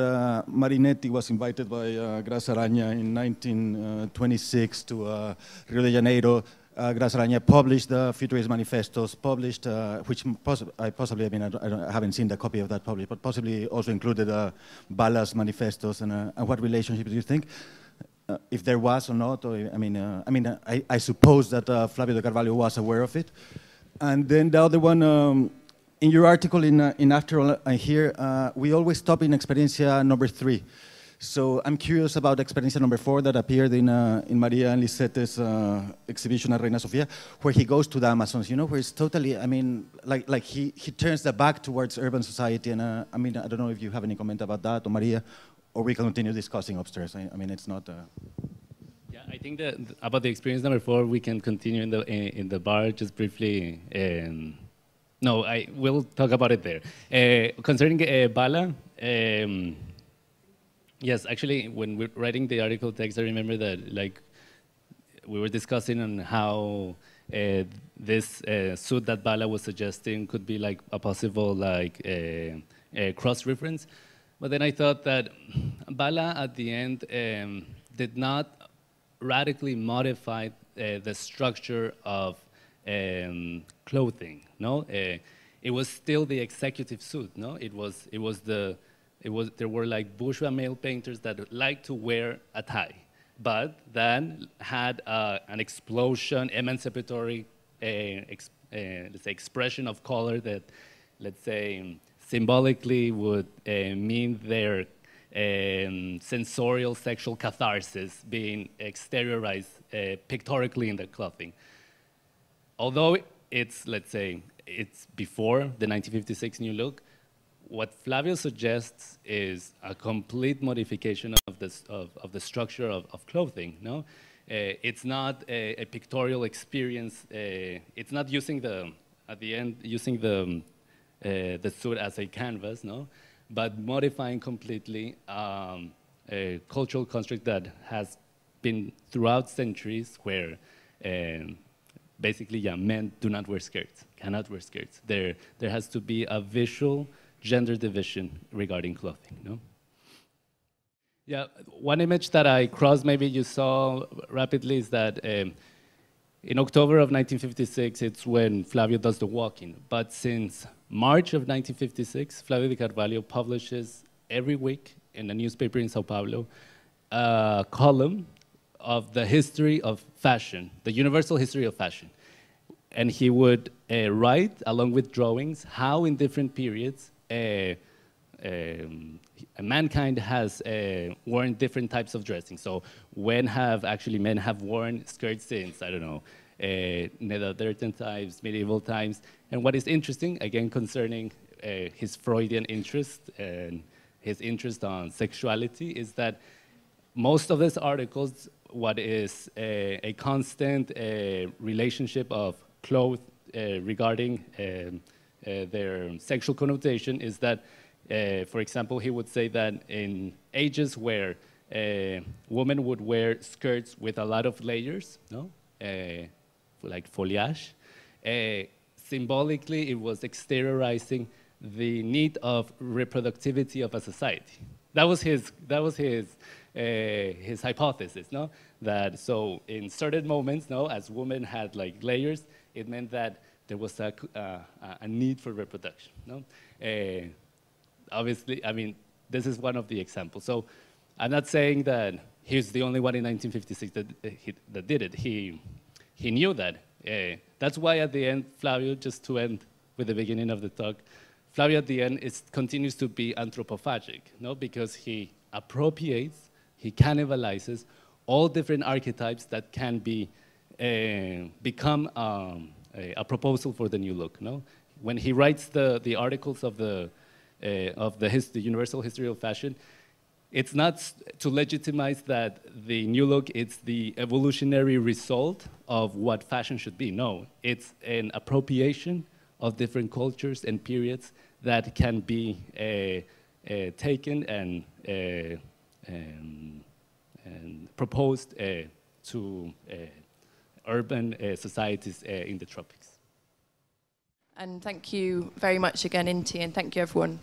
Marinetti was invited by Graça Aranya in 1926 to Rio de Janeiro. Graça Aranya published the Futurist Manifestos, published, which I haven't seen the copy of that published, but possibly also included Balla's manifestos. And what relationship do you think? If there was or not, or, I suppose that Flavio de Carvalho was aware of it. And then the other one, in your article in After All, here, we always stop in Experiencia number 3. So I'm curious about Experiencia number 4 that appeared in Maria and Lisette's exhibition at Reina Sofia, where he goes to the Amazons, you know, where it's totally, like he turns the back towards urban society. And I don't know if you have any comment about that, or Maria, or we can continue discussing upstairs. It's not... Yeah, I think that about the experience number 4, we can continue in the bar just briefly. No, I will talk about it there. Concerning Balla, yes, actually, when we're writing the article text, I remember that like we were discussing on how this suit that Balla was suggesting could be like a possible like cross-reference. But then I thought that Balla at the end did not radically modified the structure of clothing. No, it was still the executive suit. No, there were like bourgeois male painters that liked to wear a tie, but then had an explosion, emancipatory, let's say, expression of color that, let's say, symbolically would mean their sensorial sexual catharsis being exteriorized pictorically in the clothing. Although it's, let's say, it's before the 1956 New Look, what Flavio suggests is a complete modification of the structure of clothing. No, it's not a pictorial experience. It's not using at the end using the suit as a canvas. No, but modifying completely a cultural construct that has been throughout centuries where basically, yeah, men do not wear skirts, cannot wear skirts. There has to be a visual gender division regarding clothing, no? Yeah, one image that I crossed, maybe you saw rapidly, is that in October of 1956, it's when Flavio does the walking. But since March of 1956, Flavio de Carvalho publishes every week in a newspaper in Sao Paulo a column of the history of fashion, the universal history of fashion. And he would write, along with drawings, how in different periods mankind has worn different types of dressing. So when have actually men have worn skirts since, I don't know, Neanderthal times, medieval times. And what is interesting, again, concerning his Freudian interest and his interest on sexuality, is that most of these articles, what is a constant relationship of clothes regarding their sexual connotation, is that, for example, he would say that in ages where women would wear skirts with a lot of layers, no, like foliage, symbolically it was exteriorizing the need of reproductivity of a society. That was his hypothesis, no? That so in certain moments, no, as women had like layers, it meant that there was a need for reproduction, no? Obviously, I mean, this is one of the examples. So I'm not saying that he's the only one in 1956 that did it. He knew that. That's why at the end, Flavio, just to end with the beginning of the talk, Flavio at the end continues to be anthropophagic, no? Because he appropriates, he cannibalizes all different archetypes that can be become a proposal for the new look. No, when he writes the articles of the universal history of fashion, it's not to legitimize that the new look is the evolutionary result of what fashion should be. No, it's an appropriation of different cultures and periods that can be taken and proposed to urban societies in the tropics. And thank you very much again, Inti, and thank you, everyone.